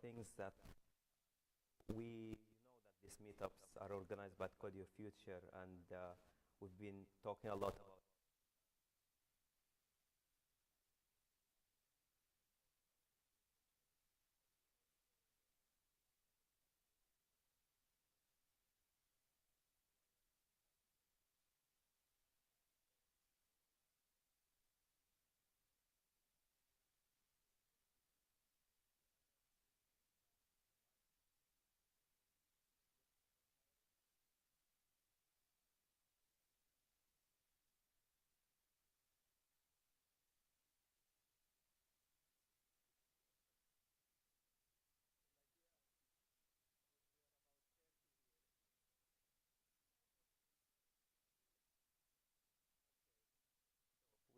things that we know that these meetups are organized by Code Your Future, and we've been talking a lot about.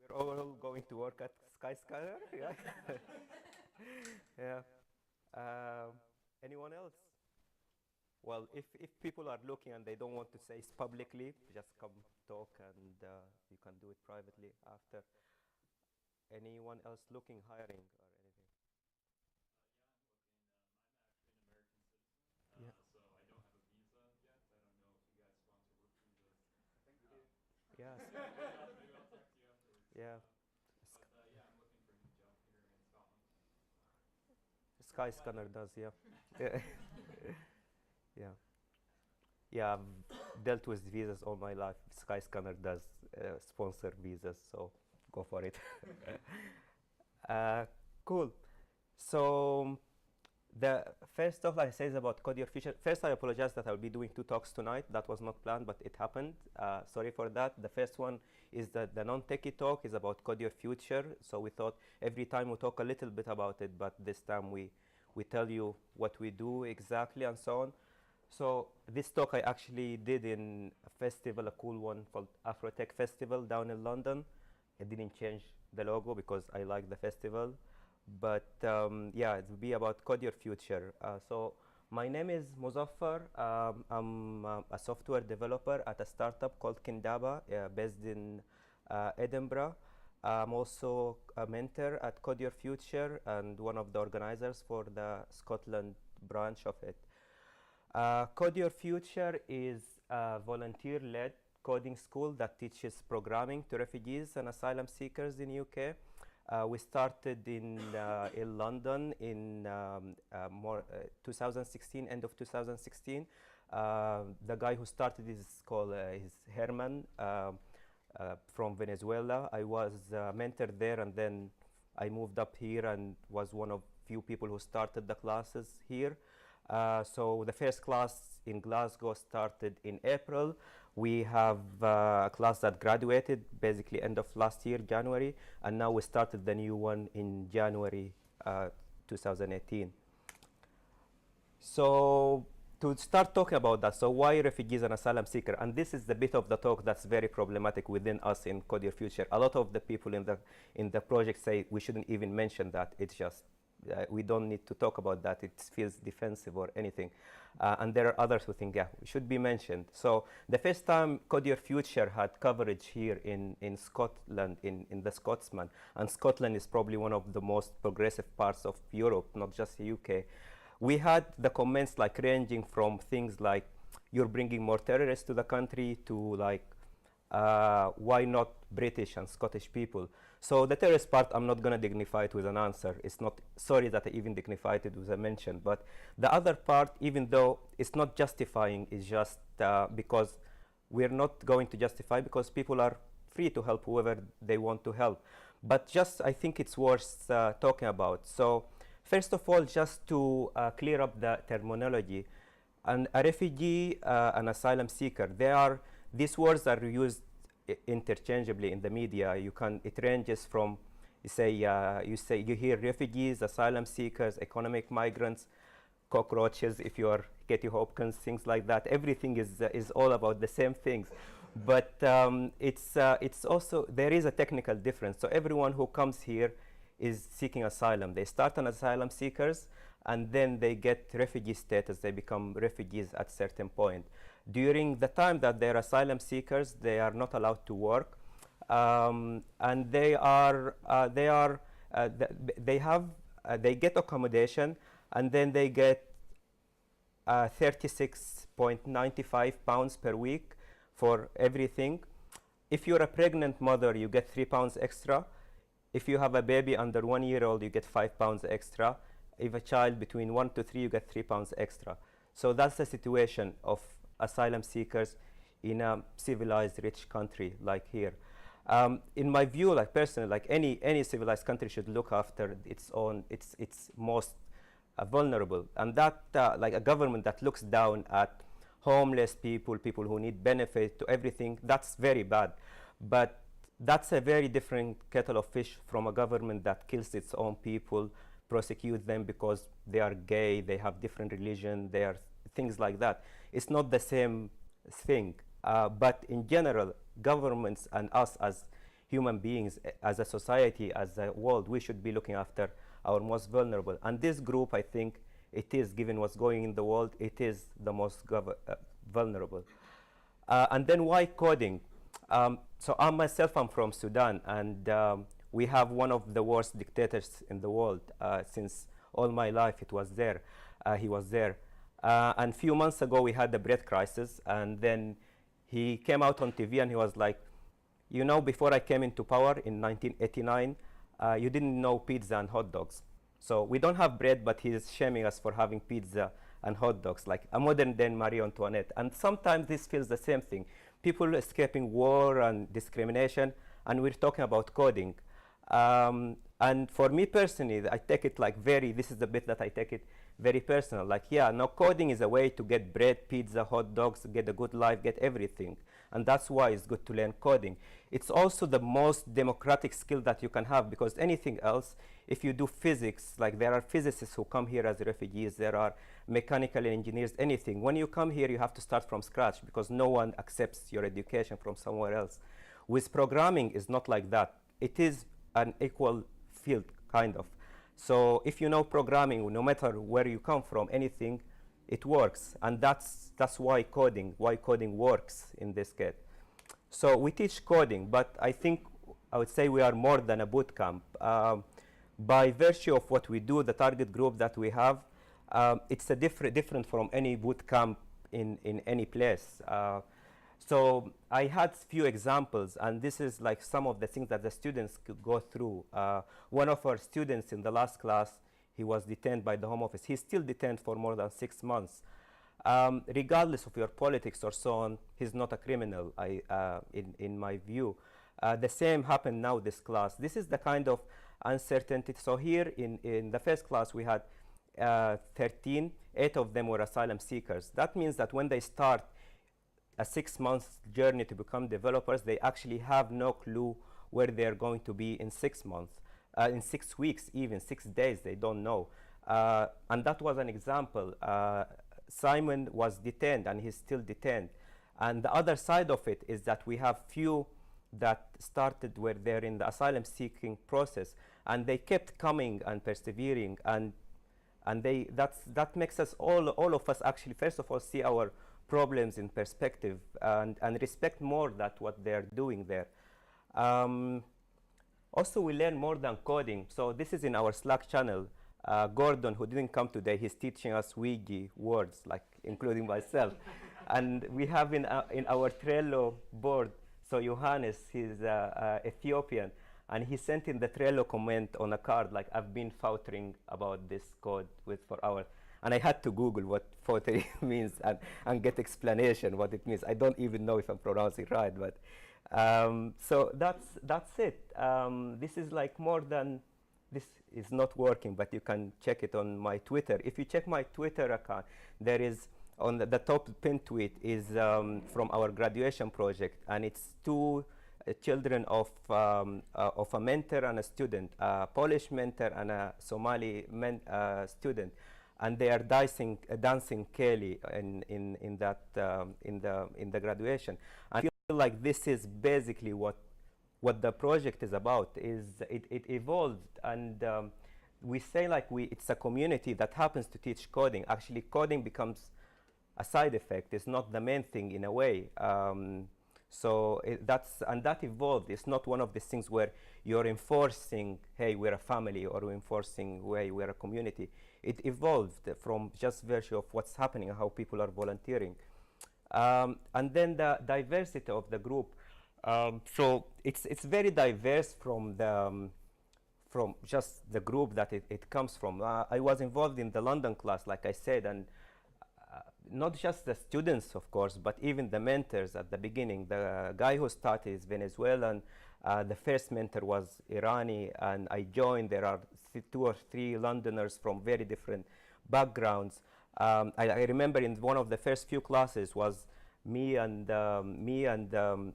We're all going to work at Skyscanner, yeah? Yeah. Um, Anyone else? Well, if people are looking and they don't want to say it publicly, just come talk, and you can do it privately after. Anyone else looking, hiring, or anything? Yeah. Yes. Yeah. Skyscanner does, yeah. Yeah. Yeah. Yeah, I've dealt with visas all my life. Skyscanner does sponsor visas, so go for it. uh, cool. So the first talk I say is about Code Your Future. First, I apologize that I'll be doing two talks tonight. That was not planned, but it happened. Sorry for that. The first one is the non-techie talk is about Code Your Future. So we thought every time we talk a little bit about it, but this time we tell you what we do exactly and so on. So this talk I actually did in a festival, a cool one called Afrotech Festival down in London. I didn't change the logo because I like the festival. But yeah, it will be about Code Your Future. So my name is Muzaffar. I'm a software developer at a startup called Kindaba, based in Edinburgh. I'm also a mentor at Code Your Future and one of the organizers for the Scotland branch of it. Code Your Future is a volunteer-led coding school that teaches programming to refugees and asylum seekers in UK. We started in London in 2016, end of 2016. The guy who started is called is Herman from Venezuela. I was mentored there, and then I moved up here and was one of few people who started the classes here. So the first class in Glasgow started in April. We have a class that graduated basically end of last year, January, and now we started the new one in January 2018. So to start talking about that, so why refugees and asylum seeker? And this is the bit of the talk that's very problematic within us in Code Your Future. A lot of the people in the project say we shouldn't even mention that. It's just we don't need to talk about that. It feels defensive or anything. And there are others who think, yeah, it should be mentioned. So the first time Code Your Future had coverage here in Scotland, in the Scotsman, and Scotland is probably one of the most progressive parts of Europe, not just the UK. We had the comments like ranging from things like, you're bringing more terrorists to the country, to like, why not British and Scottish people? So the terrorist part, I'm not going to dignify it with an answer. It's not, sorry that I even dignified it with a mention. But the other part, even though it's not justifying, is just because we're not going to justify, because people are free to help whoever they want to help. But just, I think it's worth talking about. So first of all, just to clear up the terminology, a refugee, an asylum seeker, these words are used interchangeably in the media. It ranges from, you hear refugees, asylum seekers, economic migrants, cockroaches, if you are Katie Hopkins, things like that. Everything is all about the same things. But it's also, there is a technical difference. So everyone who comes here is seeking asylum. They start as asylum seekers, and then they get refugee status. They become refugees at a certain point. During the time that they're asylum seekers, they are not allowed to work, and they get accommodation, and then they get 36.95 pounds per week for everything. If you're a pregnant mother, you get 3 pounds extra. If you have a baby under 1 year old, you get 5 pounds extra. If a child between 1 to 3, you get 3 pounds extra. So that's the situation of asylum seekers in a civilized, rich country like here. In my view, like personally, like any civilized country should look after its most vulnerable, and that like a government that looks down at homeless people, people who need benefit to everything, that's very bad. But that's a very different kettle of fish from a government that kills its own people, prosecute them because they are gay, they have different religion, they are things like that. It's not the same thing. But in general, governments and us as human beings, as a society, as a world, we should be looking after our most vulnerable. And this group, I think, it is, given what's going in the world, it is the most vulnerable. And then why coding? So I myself, I'm from Sudan, and we have one of the worst dictators in the world. Since all my life, he was there. And a few months ago, we had the bread crisis, and then he came out on TV and he was like, you know, before I came into power in 1989, you didn't know pizza and hot dogs. So we don't have bread, but he's shaming us for having pizza and hot dogs, like a modern day Marie Antoinette. And sometimes this feels the same thing. People escaping war and discrimination, and we're talking about coding. And for me personally, I take it like this is the bit that I take it very personal. Like, yeah, no, coding is a way to get bread, pizza, hot dogs, get a good life, get everything. And that's why it's good to learn coding. It's also the most democratic skill that you can have, because anything else, if you do physics, like there are physicists who come here as refugees, there are mechanical engineers, anything. When you come here, you have to start from scratch because no one accepts your education from somewhere else. With programming, it's not like that. It is an equal field, kind of. So if you know programming, no matter where you come from, anything, it works. And that's why coding works in this case. So we teach coding, but I think I would say we are more than a boot camp. By virtue of what we do, the target group that we have, it's a different from any boot camp in any place. So I had few examples, and this is like some of the things that the students could go through. One of our students in the last class, he was detained by the Home Office. He's still detained for more than 6 months. Regardless of your politics or so on, he's not a criminal, in my view. The same happened now this class. This is the kind of uncertainty. So here in the first class, we had 13. 8 of them were asylum seekers. That means that when they start a 6-month journey to become developers, they actually have no clue where they're going to be in 6 months, in 6 weeks, even 6 days, they don't know. And that was an example. Simon was detained, and he's still detained. And the other side of it is that we have few that started where they're in the asylum seeking process, and they kept coming and persevering, and that makes us all of us actually, first of all, see our problems in perspective and respect more that what they're doing there. Also, we learn more than coding. So this is in our Slack channel. Gordon, who didn't come today, he's teaching us Ouija words, like including myself. And we have in our Trello board, so Johannes, he's Ethiopian, and he sent in the Trello comment on a card, like, I've been faltering about this code for hours. And I had to Google what faltering means and get explanation what it means. I don't even know if I'm pronouncing right, but so that's it. This is like more than, this is not working, but you can check it on my Twitter. If you check my Twitter account, there is, on the top pinned tweet is from our graduation project, and it's 2 children of a mentor and a student, a Polish mentor and a Somali student, and they are dancing Kelly in the graduation. I feel like this is basically what the project is about. It evolved, and we say like it's a community that happens to teach coding. Actually, coding becomes a side effect. It's not the main thing in a way. So that evolved. It's not one of these things where you're enforcing, hey, we're a family, or we're enforcing, hey, we're a community. it evolved from just virtue of what's happening, how people are volunteering. And then the diversity of the group. So it's very diverse from just the group that it comes from. I was involved in the London class, like I said, and not just the students, of course, but even the mentors at the beginning. The guy who started is Venezuelan. The first mentor was Irani, and I joined. There are 2 or 3 Londoners from very different backgrounds. I remember in one of the first few classes was me and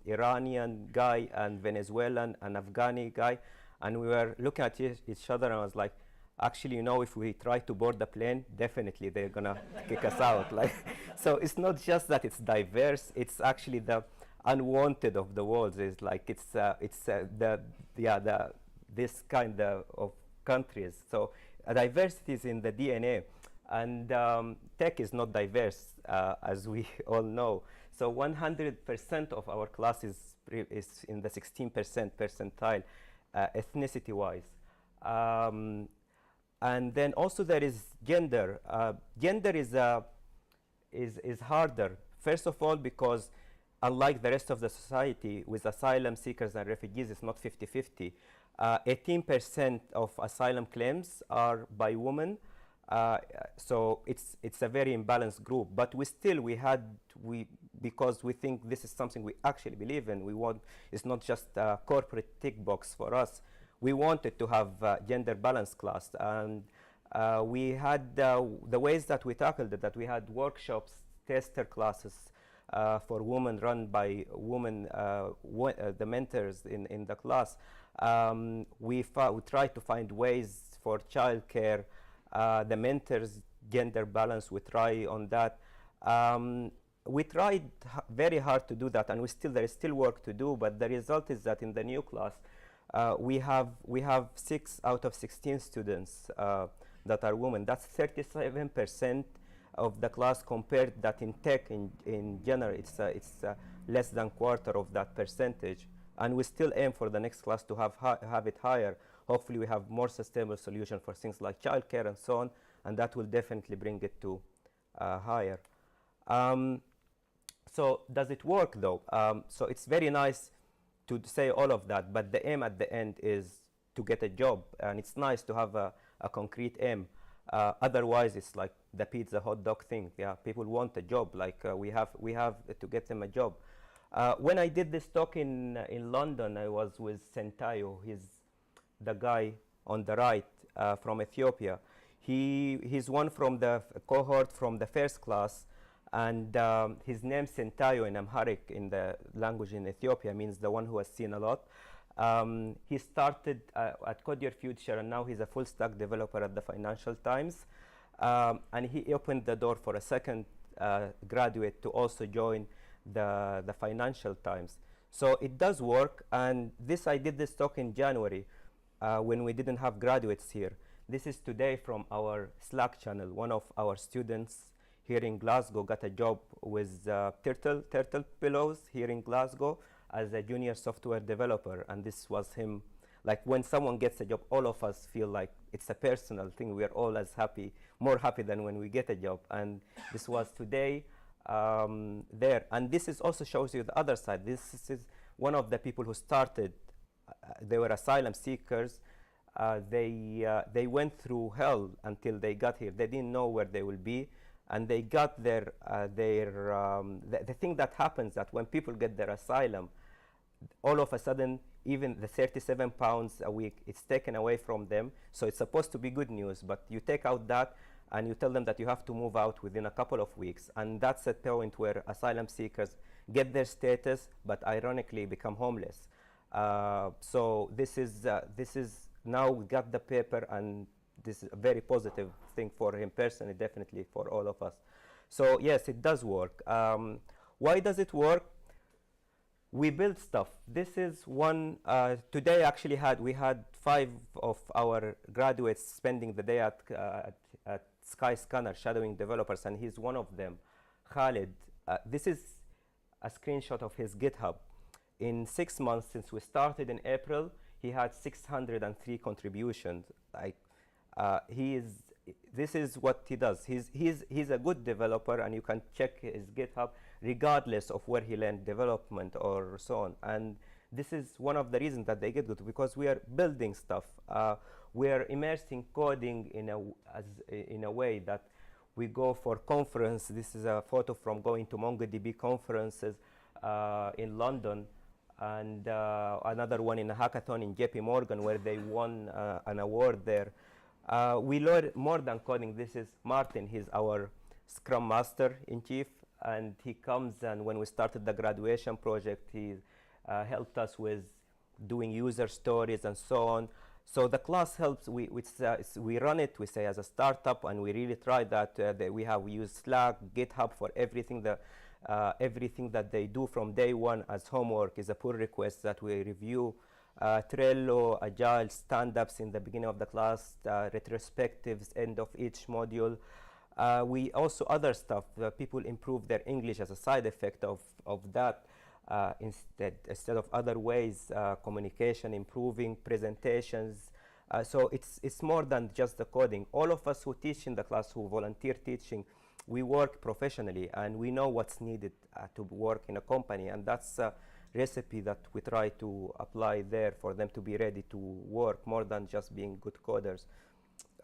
Iranian guy and Venezuelan and Afghani guy, and we were looking at each other, and I was like, actually, you know, if we try to board the plane, definitely they're gonna kick us out. Like, so it's not just that it's diverse; it's actually the unwanted of the world. Is like this kind of countries. So diversity is in the DNA, and tech is not diverse, as we all know. So 100% of our class is in the 16% percentile, ethnicity-wise. And then also there is gender. Gender is harder. First of all, because unlike the rest of the society, with asylum seekers and refugees, it's not 50-50. 18% of asylum claims are by women. So it's a very imbalanced group. But because we think this is something we actually believe in, it's not just a corporate tick box for us. We wanted to have gender balanced class, and we had the ways that we tackled it, that we had workshops, tester classes for women run by women, the mentors in the class. We tried to find ways for childcare, the mentors gender balance, we try on that. We tried very hard to do that, and there is still work to do, but the result is that in the new class, we have 6 out of 16 students that are women. That's 37% of the class, compared that in tech in general it's less than quarter of that percentage, and we still aim for the next class to have it higher. Hopefully we have more sustainable solution for things like childcare and so on, and that will definitely bring it to higher. So does it work though? So it's very nice to say all of that, but the aim at the end is to get a job, and it's nice to have a concrete aim. Otherwise, it's like the pizza hot dog thing. Yeah, people want a job. Like we have to get them a job. When I did this talk in London, I was with Sentayo. He's the guy on the right from Ethiopia. He's one from the cohort from the first class, and his name Sentayo in Amharic, in the language in Ethiopia, means the one who has seen a lot. He started at Code Your Future, and now he's a full stack developer at the Financial Times. And he opened the door for a second graduate to also join the Financial Times. So it does work, and I did this talk in January when we didn't have graduates here. This is today from our Slack channel. One of our students here in Glasgow got a job with Turtle Pillows here in Glasgow as a junior software developer, and this was him. Like, when someone gets a job, all of us feel like it's a personal thing. We are all as happy, more happy than when we get a job, and this was today there. And this also shows you the other side. This is one of the people who started. They were asylum seekers. They went through hell until they got here. They didn't know where they will be, and they got the thing that happens, that when people get their asylum, all of a sudden, even the 37 pounds a week, it's taken away from them. So it's supposed to be good news, but you take out that and you tell them that you have to move out within a couple of weeks. And that's a point where asylum seekers get their status, but ironically become homeless. So this is now we got the paper, and this is a very positive thing for him personally, definitely for all of us. So yes, it does work. Why does it work? We build stuff. This is one. Today, actually, we had 5 of our graduates spending the day at Skyscanner shadowing developers, and he's one of them, Khalid. This is a screenshot of his GitHub. In 6 months since we started in April, he had 603 contributions. Like, he is this is what he does. He's a good developer, and you can check his GitHub regardless of where he learned development or so on. And this is one of the reasons that they get good, because we are building stuff. We are immersing coding in a way that we go for conference. This is a photo from going to MongoDB conferences in London, and another one in a hackathon in JP Morgan where they won an award there. We learn more than coding. This is Martin. He's our Scrum Master in Chief, and he comes, and when we started the graduation project, he helped us with doing user stories and so on. So the class helps. We run it, we say, as a startup, and we really try that. We use Slack, GitHub for everything. Everything that they do from day one as homework is a pull request that we review. Trello, Agile, stand-ups in the beginning of the class, retrospectives, end of each module. We also other stuff. People improve their English as a side effect of that. Instead of other ways, communication, improving presentations. So it's more than just the coding. All of us who teach in the class, who volunteer teaching, we work professionally, and we know what's needed to work in a company, and that's a recipe that we try to apply there for them to be ready to work, more than just being good coders.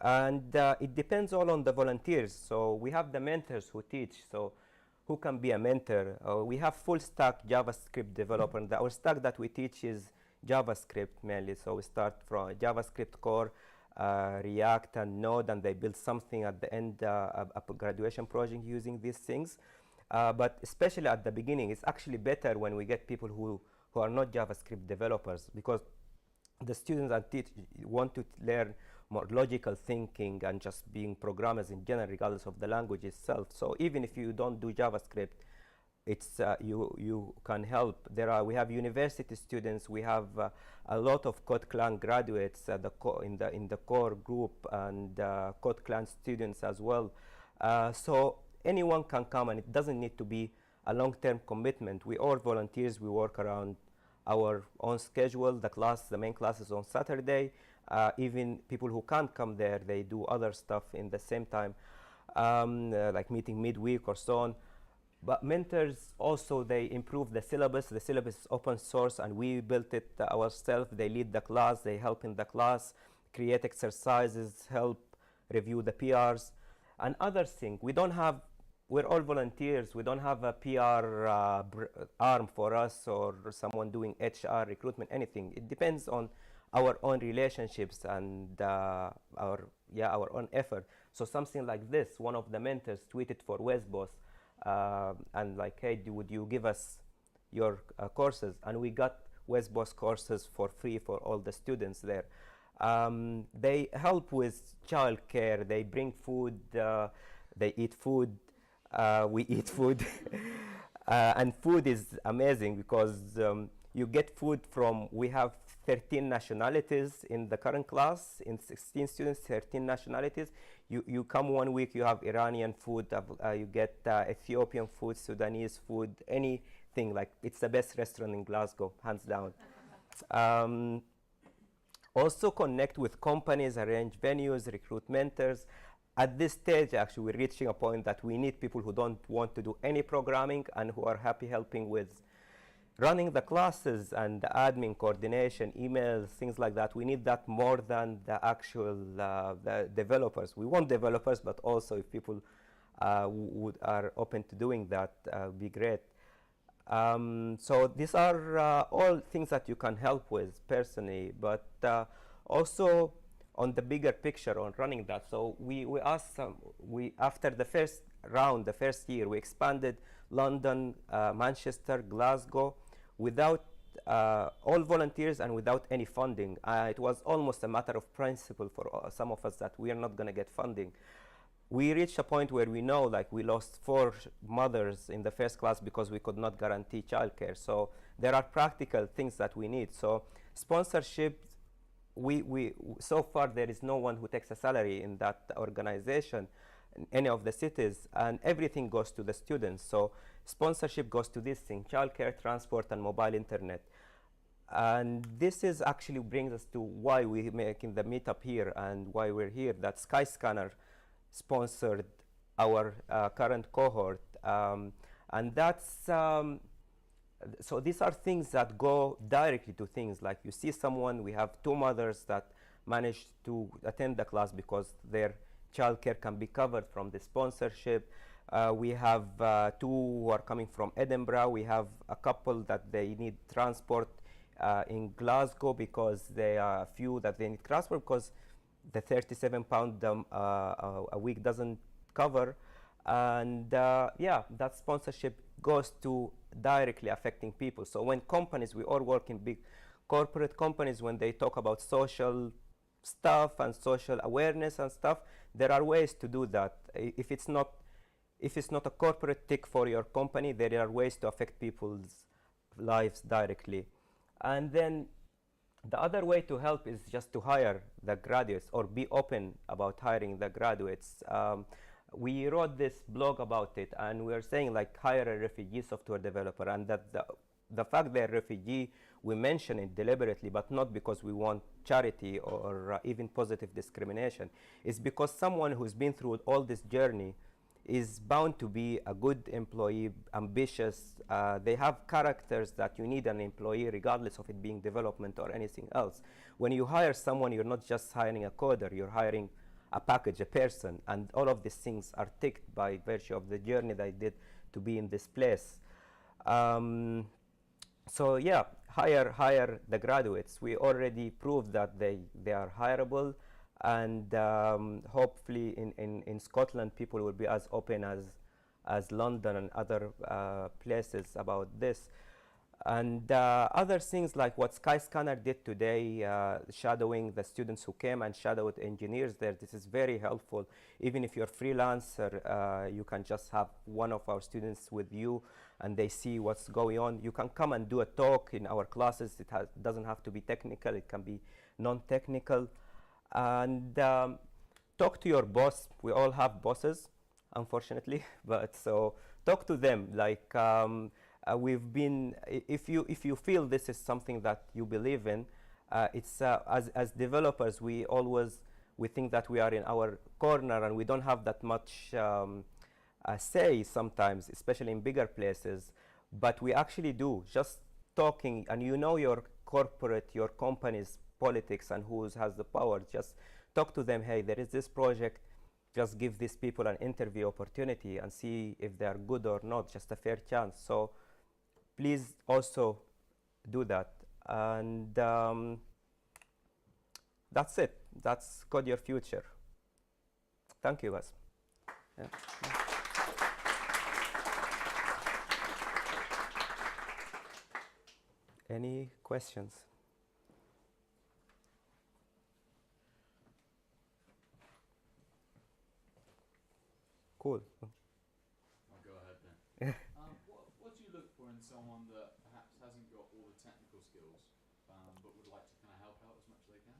And it depends all on the volunteers. So we have the mentors who teach. So who can be a mentor? We have full stack JavaScript developer, and our stack that we teach is JavaScript mainly. So we start from JavaScript core, React and Node, and they build something at the end, a graduation project using these things. But especially at the beginning, it's actually better when we get people who are not JavaScript developers, because the students want to learn more logical thinking and just being programmers in general, regardless of the language itself. So even if you don't do JavaScript, it's you can help. We have university students. We have a lot of Code Clan graduates in the core group, and Code Clan students as well. So anyone can come, and it doesn't need to be a long-term commitment. We all volunteers. We work around our own schedule. The main class is on Saturday. Even people who can't come there, they do other stuff in the same time, like meeting midweek or so on. But mentors also, they improve the syllabus. The syllabus is open source, and we built it ourselves. They lead the class, they help in the class, create exercises, help review the PRs. And other thing, we're all volunteers. We don't have a PR arm for us, or someone doing HR, recruitment, anything. It depends on our own relationships and our own effort. So something like this, one of the mentors tweeted for Wesboss, and like, hey, would you give us your courses? And we got Wesboss courses for free for all the students there. They help with childcare. They bring food. They eat food. We eat food. And food is amazing, because you get food from, we have 13 nationalities in the current class. In 16 students, 13 nationalities. You come 1 week, you have Iranian food, you get Ethiopian food, Sudanese food, anything. Like, it's the best restaurant in Glasgow, hands down. Also connect with companies, arrange venues, recruit mentors. At this stage, actually, we're reaching a point that we need people who don't want to do any programming and who are happy helping with running the classes and the admin coordination, emails, things like that. We need that more than the actual the developers. We want developers, but also if people are open to doing that, would be great. So these are all things that you can help with personally, but also on the bigger picture on running that. So we asked after the first round, the first year, we expanded London, Manchester, Glasgow, without all volunteers and without any funding. It was almost a matter of principle for some of us that we are not going to get funding. We reached a point where we know, like, we lost 4 mothers in the first class because we could not guarantee childcare. So there are practical things that we need. So sponsorship, so far there is no one who takes a salary in that organization in any of the cities, and everything goes to the students. So sponsorship goes to this thing: childcare, transport, and mobile internet. And this is actually brings us to why we're making the meetup here and why we're here. That Skyscanner sponsored our current cohort. And that's, so these are things that go directly to things like you see someone, we have two mothers that managed to attend the class because their childcare can be covered from the sponsorship. We have two who are coming from Edinburgh. We have a couple that they need transport in Glasgow because they are a few that they need transport because the £37 a week doesn't cover. And yeah, that sponsorship goes to directly affecting people. So when companies, we all work in big corporate companies, when they talk about social stuff and social awareness and stuff, there are ways to do that. If it's not a corporate tick for your company, there are ways to affect people's lives directly. And then the other way to help is just to hire the graduates or be open about hiring the graduates. We wrote this blog about it, and we are saying like hire a refugee software developer, and that the fact they're refugee, we mention it deliberately, but not because we want charity or even positive discrimination. It's because someone who's been through all this journey is bound to be a good employee, ambitious. They have characters that you need an employee regardless of it being development or anything else. When you hire someone, you're not just hiring a coder, you're hiring a package, a person, and all of these things are ticked by virtue of the journey they did to be in this place. So yeah, hire the graduates. We already proved that they are hireable, and hopefully in Scotland people will be as open as London and other places about this. And other things like what Skyscanner did today, shadowing the students who came and shadowed engineers there, this is very helpful. Even if you're freelancer, you can just have one of our students with you and they see what's going on. You can come and do a talk in our classes. It doesn't have to be technical, it can be non-technical. And talk to your boss. We all have bosses, unfortunately, but so talk to them. Like we've been, if you feel this is something that you believe in, it's as developers, we think that we are in our corner and we don't have that much say sometimes, especially in bigger places, but we actually do. Just talking, and you know your corporate, your company's politics and who has the power, just talk to them. Hey, there is this project, just give these people an interview opportunity and see if they are good or not, just a fair chance. So please also do that. And that's it. That's Code Your Future. Thank you, guys. Yeah. Any questions? Cool. I'll go ahead then. What do you look for in someone that perhaps hasn't got all the technical skills, but would like to kind of help out as much as they can?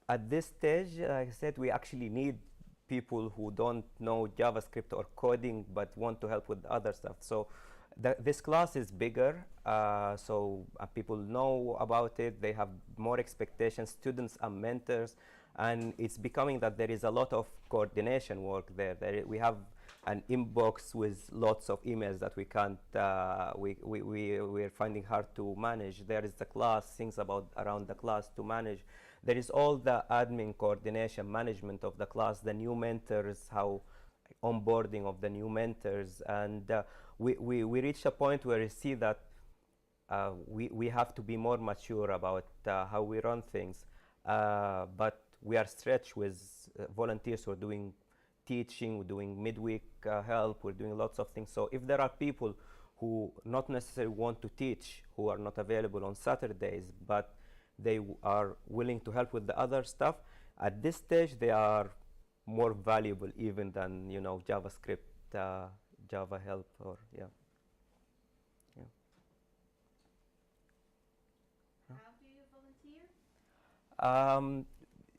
At this stage, like I said, we actually need people who don't know JavaScript or coding but want to help with other stuff. So this class is bigger, so people know about it. They have more expectations, students and mentors, and it's becoming that there is a lot of coordination work there. We have an inbox with lots of emails that we can't, we're finding hard to manage. There is the class, things around the class to manage. There is all the admin coordination, management of the class, the new mentors, how onboarding of the new mentors, and we reach a point where we see that we have to be more mature about how we run things, but we are stretched with volunteers who are doing teaching, we're doing midweek help, we're doing lots of things. So if there are people who not necessarily want to teach, who are not available on Saturdays, but they are willing to help with the other stuff, at this stage they are more valuable even than, you know, JavaScript, Java help, or yeah. How do you volunteer?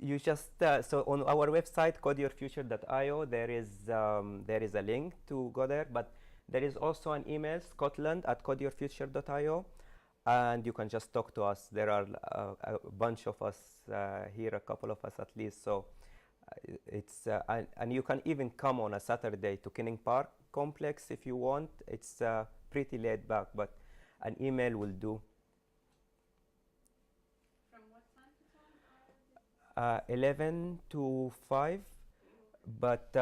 You just so on our website codeyourfuture.io there is a link to go there, but there is also an email, scotland@codeyourfuture.io, and you can just talk to us. There are a bunch of us here, a couple of us at least, so It's and you can even come on a Saturday to Kenning Park complex if you want. It's pretty laid back, but an email will do. From what time to time? 11 to 5, but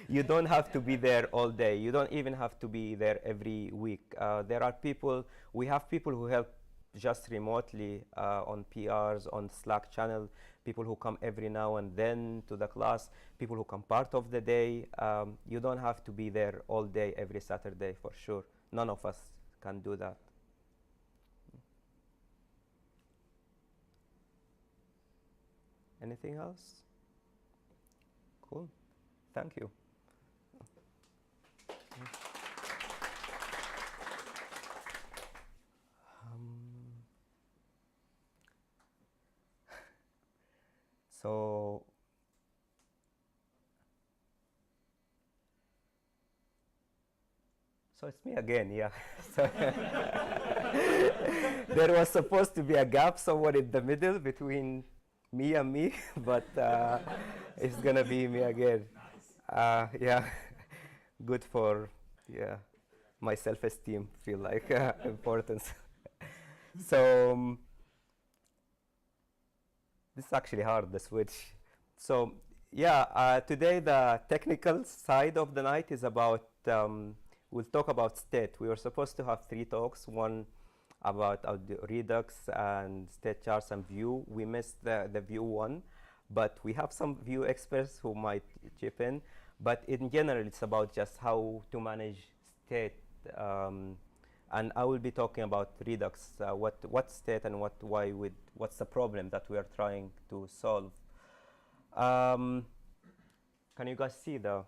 you don't have to be there all day. You don't even have to be there every week. There are people, we have people who help just remotely on PRs, on Slack channel, people who come every now and then to the class, people who come part of the day. You don't have to be there all day every Saturday for sure. None of us can do that. Anything else? Cool. Thank you. So it's me again, yeah. So there was supposed to be a gap somewhere in the middle between me and me, but it's gonna be me again. Yeah, good for my self-esteem. Feel like importance. So this is actually hard, the switch. So yeah, today the technical side of the night is about. We'll talk about state. We were supposed to have 3 talks. One about Redux and state charts and view. We missed the view one, but we have some view experts who might chip in. But in general, it's about just how to manage state. And I will be talking about Redux, what state and what's the problem that we are trying to solve. Can you guys see the?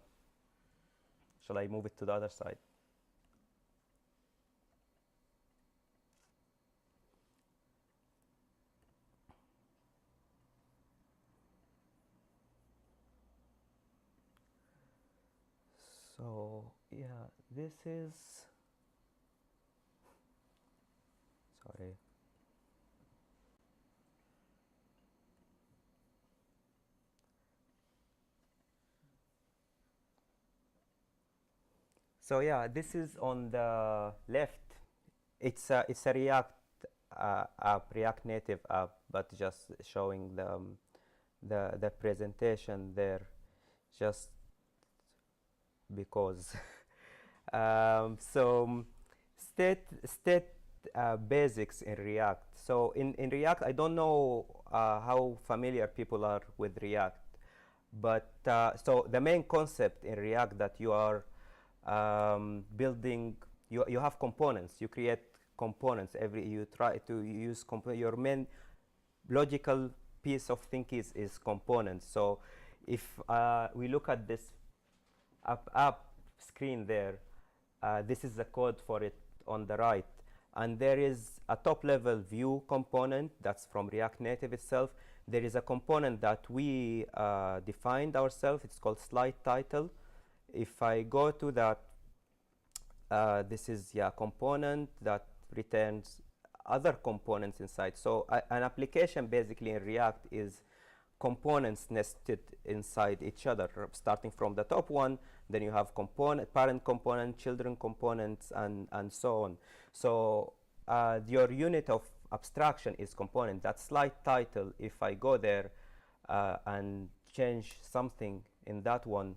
Shall I move it to the other side? So yeah, this is, sorry. So yeah, this is on the left. It's a React app, React Native app, but just showing the presentation there, just because. So state basics in React. So in React, I don't know how familiar people are with React, but so the main concept in React that you are building, you have components. You create components. You try to use your main logical piece of thinking is components. So if we look at this app screen there, this is the code for it on the right. And there is a top-level view component that's from React Native itself. There is a component that we defined ourselves. It's called slide title. If I go to that, this is a component that returns other components inside. So an application basically in React is components nested inside each other, starting from the top one. Then you have parent component, children components, and so on. So your unit of abstraction is component. That slide title, if I go there and change something in that one,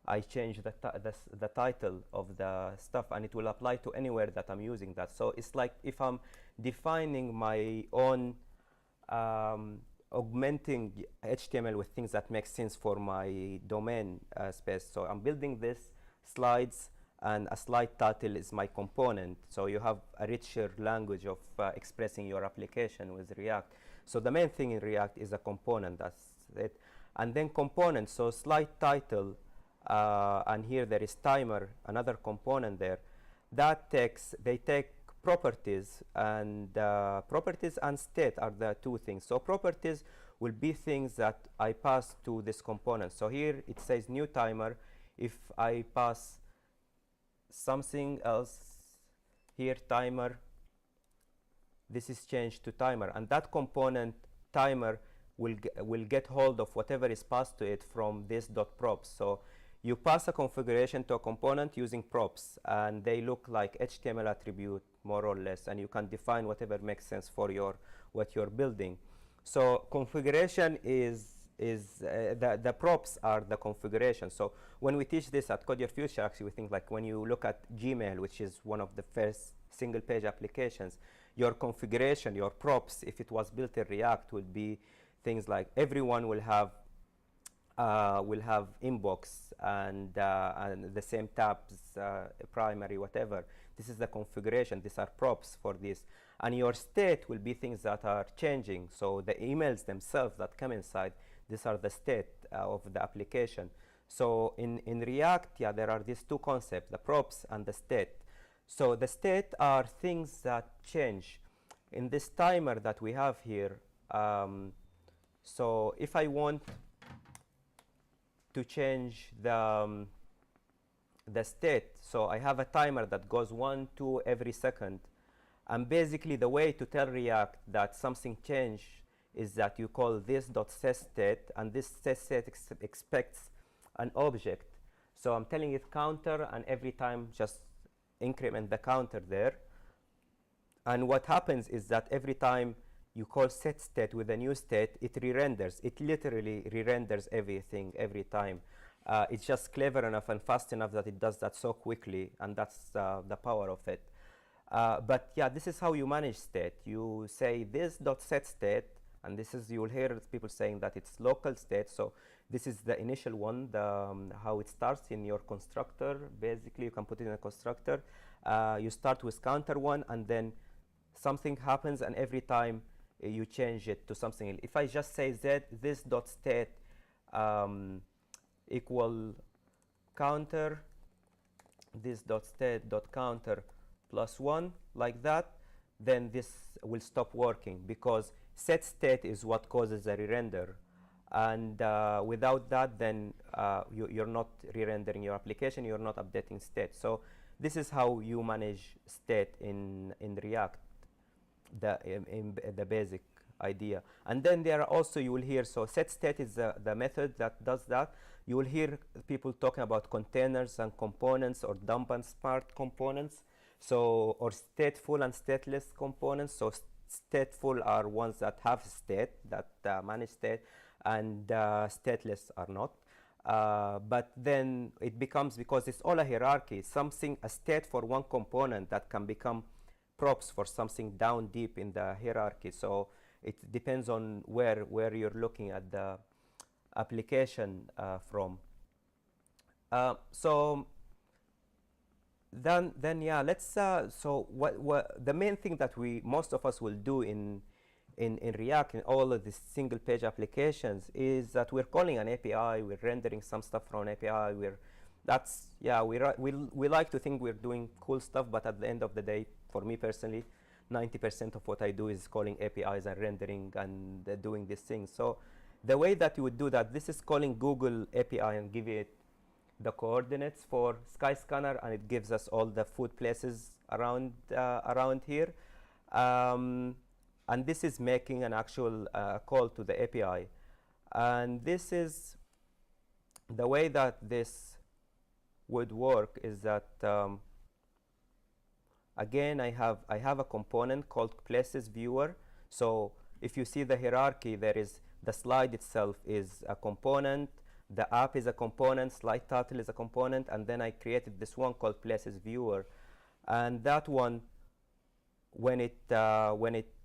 I change the title of the stuff, and it will apply to anywhere that I'm using that. So it's like if I'm defining my own augmenting HTML with things that make sense for my domain space. So I'm building this slides, and a slide title is my component. So you have a richer language of expressing your application with React. So the main thing in React is a component. That's it. And then components. So slide title, and here there is timer, another component there. That they take properties, and properties and state are the two things. So properties will be things that I pass to this component. So here it says new timer. If I pass something else here, timer, this is changed to timer, and that component timer will get hold of whatever is passed to it from this dot props. So you pass a configuration to a component using props, and they look like HTML attribute more or less, and you can define whatever makes sense for what you're building. So configuration is the props are the configuration. So when we teach this at Code Your Future, actually we think like when you look at Gmail, which is one of the first single page applications, your configuration, your props, if it was built in React, would be things like everyone will have inbox and the same tabs, primary, whatever. This is the configuration. These are props for this. And your state will be things that are changing. So the emails themselves that come inside, these are the state of the application. So in React, yeah, there are these two concepts, the props and the state. So the state are things that change. In this timer that we have here, so if I want to change the state, so I have a timer that goes 1, 2 every second. And basically the way to tell React that something changed is that you call this .setState, and this setState expects an object. So I'm telling it counter, and every time just increment the counter there. And what happens is that every time you call setState with a new state, it re-renders. It literally re-renders everything every time. It's just clever enough and fast enough that it does that so quickly, and that's the power of it. But yeah, this is how you manage state. You say this .setState, and this is, you will hear people saying that it's local state. So this is the initial one, how it starts in your constructor. Basically, you can put it in a constructor. You start with counter 1, and then something happens, and every time you change it to something. If I just say this .state equal counter, this .state .counter +1, like that, then this will stop working, because set state is what causes a re-render. And without that, then you're not re-rendering your application, you're not updating state. So this is how you manage state in React, the basic idea. And then there are also, you will hear, so set state is the method that does that. You will hear people talking about containers and components, or dump and start components. So, or stateful and stateless components. So stateful are ones that have state, that manage state, and stateless are not. But then it becomes, because it's all a hierarchy, a state for one component that can become props for something down deep in the hierarchy. So it depends on where you're looking at the application from. So then yeah, let's so what the main thing that most of us will do in React in all of these single page applications is that we're calling an API, we're rendering some stuff from an API, we like to think we're doing cool stuff, but at the end of the day, for me personally, 90% of what I do is calling APIs and rendering and doing these things. So the way that you would do that, this is calling Google API and give it the coordinates for Skyscanner, and it gives us all the food places around here. And this is making an actual call to the API. And this is the way that this would work is that again, I have a component called places viewer. So if you see the hierarchy, there is the slide itself is a component, the app is a component, slide title is a component, and then I created this one called places viewer. And that one, when it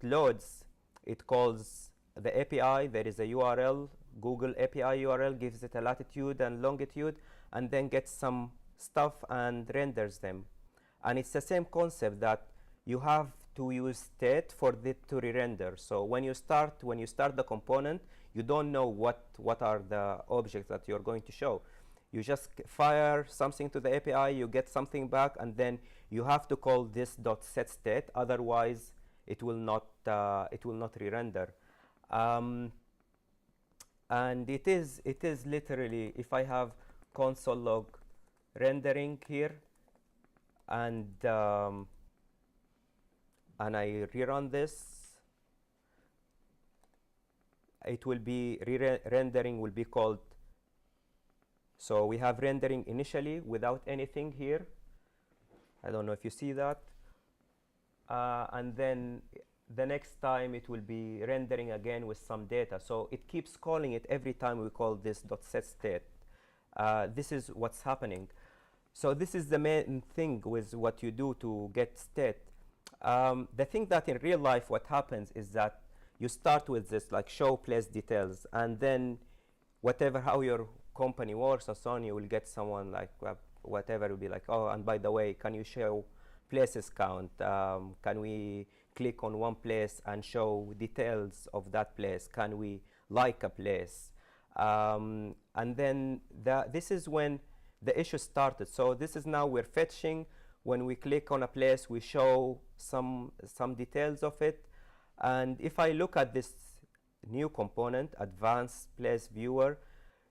loads, it calls the API. There is a URL, Google API URL, gives it a latitude and longitude, and then gets some stuff and renders them. And it's the same concept that you have to use state for it to re-render. So when you start the component, you don't know what are the objects that you're going to show. You just fire something to the API, you get something back, and then you have to call this .setState. Otherwise, it will not re-render. And it is literally, if I have console log rendering here, and I rerun this, it will be rendering will be called. So we have rendering initially without anything here. I don't know if you see that. And then the next time it will be rendering again with some data. So it keeps calling it every time we call this .setState. This is what's happening. So this is the main thing with what you do to get state. The thing that in real life what happens is that you start with this like show place details, and then whatever how your company works and so on, you will get someone like whatever will be like, oh, and by the way, can you show places count? Can we click on one place and show details of that place? Can we like a place? And then this is when the issue started. So this is now we're fetching. When we click on a place, we show some details of it. And if I look at this new component, advanced place viewer,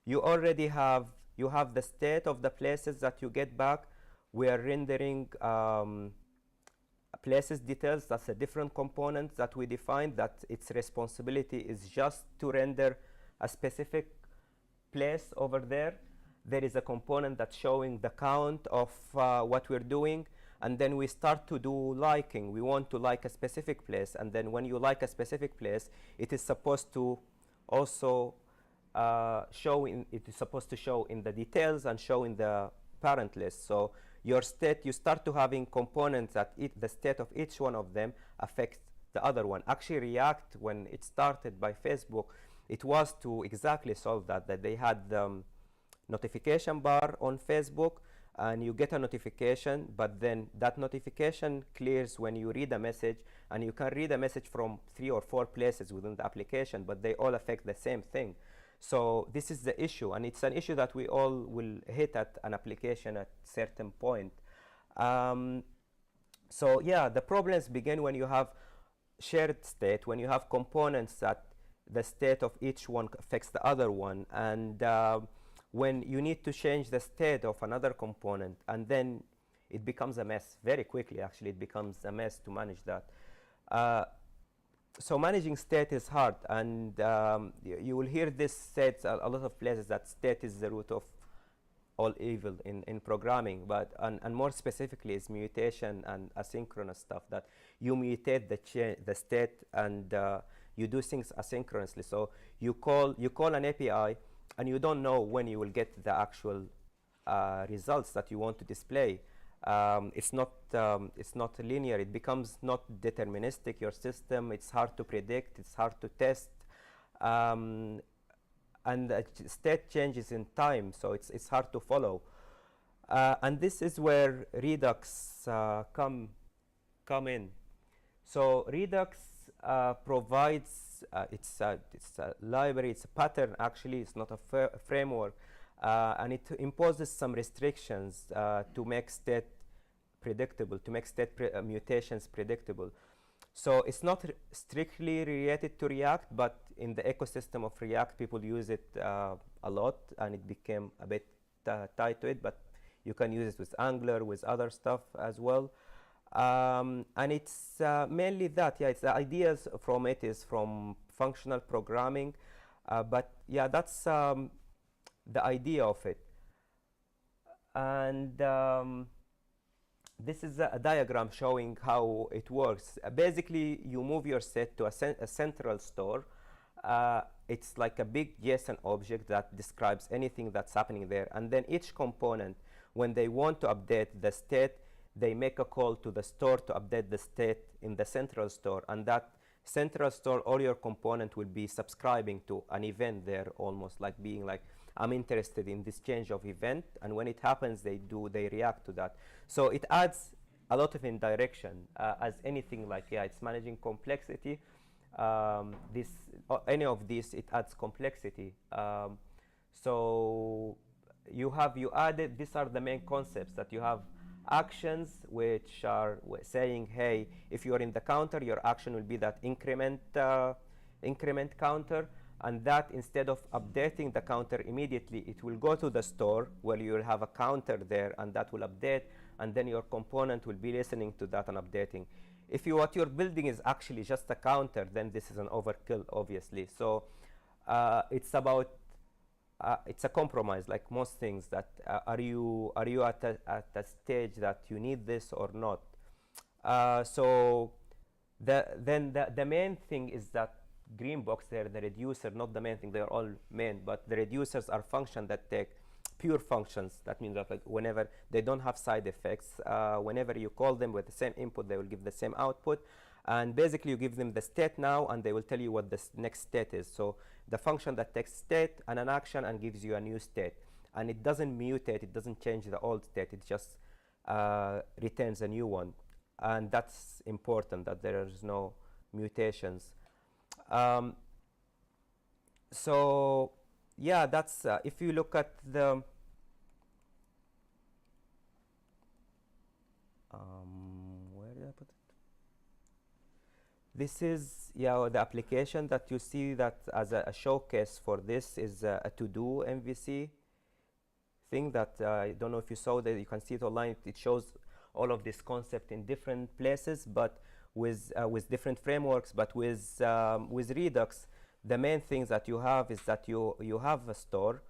you already have the state of the places that you get back. We are rendering places details. That's a different component that we defined, that its responsibility is just to render a specific place over there. There is a component that's showing the count of what we're doing, and then we start to do liking. We want to like a specific place, and then when you like a specific place, it is supposed to also it is supposed to show in the details and show in the parent list. So your state, you start to having components that the state of each one of them affects the other one. Actually, React, when it started by Facebook, it was to exactly solve that they had notification bar on Facebook, and you get a notification, but then that notification clears when you read a message, and you can read a message from 3 or 4 places within the application, but they all affect the same thing. So this is the issue, and it's an issue that we all will hit at an application at certain point. So yeah, the problems begin when you have shared state, when you have components that the state of each one affects the other one, and when you need to change the state of another component, and then it becomes a mess very quickly. Actually, it becomes a mess to manage that. So managing state is hard, and you will hear this said a lot of places, that state is the root of all evil in programming, but and more specifically is mutation and asynchronous stuff, that you mutate the state, and you do things asynchronously. So you call an API, and you don't know when you will get the actual results that you want to display. It's not linear. It becomes not deterministic, your system. It's hard to predict. It's hard to test. And the state changes in time, so it's hard to follow. And this is where Redux come in. So Redux provides, it's a library, it's a pattern actually, it's not a framework, and it imposes some restrictions to make state predictable, to make state mutations predictable. So it's not strictly related to React, but in the ecosystem of React, people use it a lot, and it became a bit tied to it, but you can use it with Angular, with other stuff as well. And it's mainly that, yeah, it's the ideas from it is from functional programming, but yeah, that's the idea of it. And this is a diagram showing how it works. Basically, you move your set to a central store. It's like a big JSON object that describes anything that's happening there, and then each component, when they want to update the state, they make a call to the store to update the state in the central store, and that central store, all your component will be subscribing to an event there, almost like being like, I'm interested in this change of event, and when it happens, they react to that. So it adds a lot of indirection, as anything like, yeah, it's managing complexity. Any of this, it adds complexity. So you added, these are the main concepts, that you have actions which are saying, hey, if you're in the counter, your action will be that increment counter, and that instead of updating the counter immediately, it will go to the store where you will have a counter there, and that will update, and then your component will be listening to that and updating. If what you're building is actually just a counter, then this is an overkill, obviously. So It's about it's a compromise, like most things. That are you at a stage that you need this or not? So the main thing is that green box there, the reducer, not the main thing. They are all main, but the reducers are functions that take pure functions. That means that, like, whenever they don't have side effects, whenever you call them with the same input, they will give the same output. And basically, you give them the state now, and they will tell you what the next state is. So the function that takes state and an action and gives you a new state. And it doesn't mutate, it doesn't change the old state, it just returns a new one. And that's important, that there is no mutations. So yeah, that's if you look at the where did I put it? This is, yeah, the application that you see that as a showcase for this is a to-do MVC thing that I don't know if you saw that. You can see it online. It shows all of this concept in different places, but with different frameworks. But with Redux, the main things that you have is that you have a store,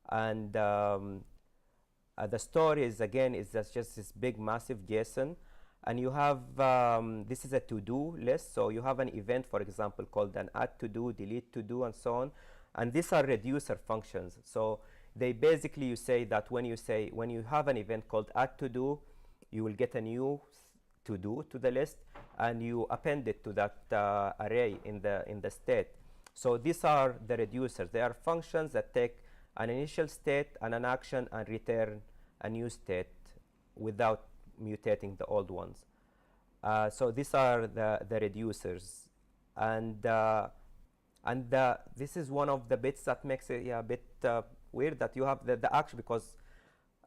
and the store is just this big massive JSON, and you have this is a to-do list. So you have an event, for example, called an add to do, delete to do, and so on. And these are reducer functions. So they basically, you say that when you have an event called add to do, you will get a new to do to the list, and you append it to that array in the state. So these are the reducers. They are functions that take an initial state and an action and return a new state without mutating the old ones. So these are the reducers, and this is one of the bits that makes it a bit weird, that you have the action, because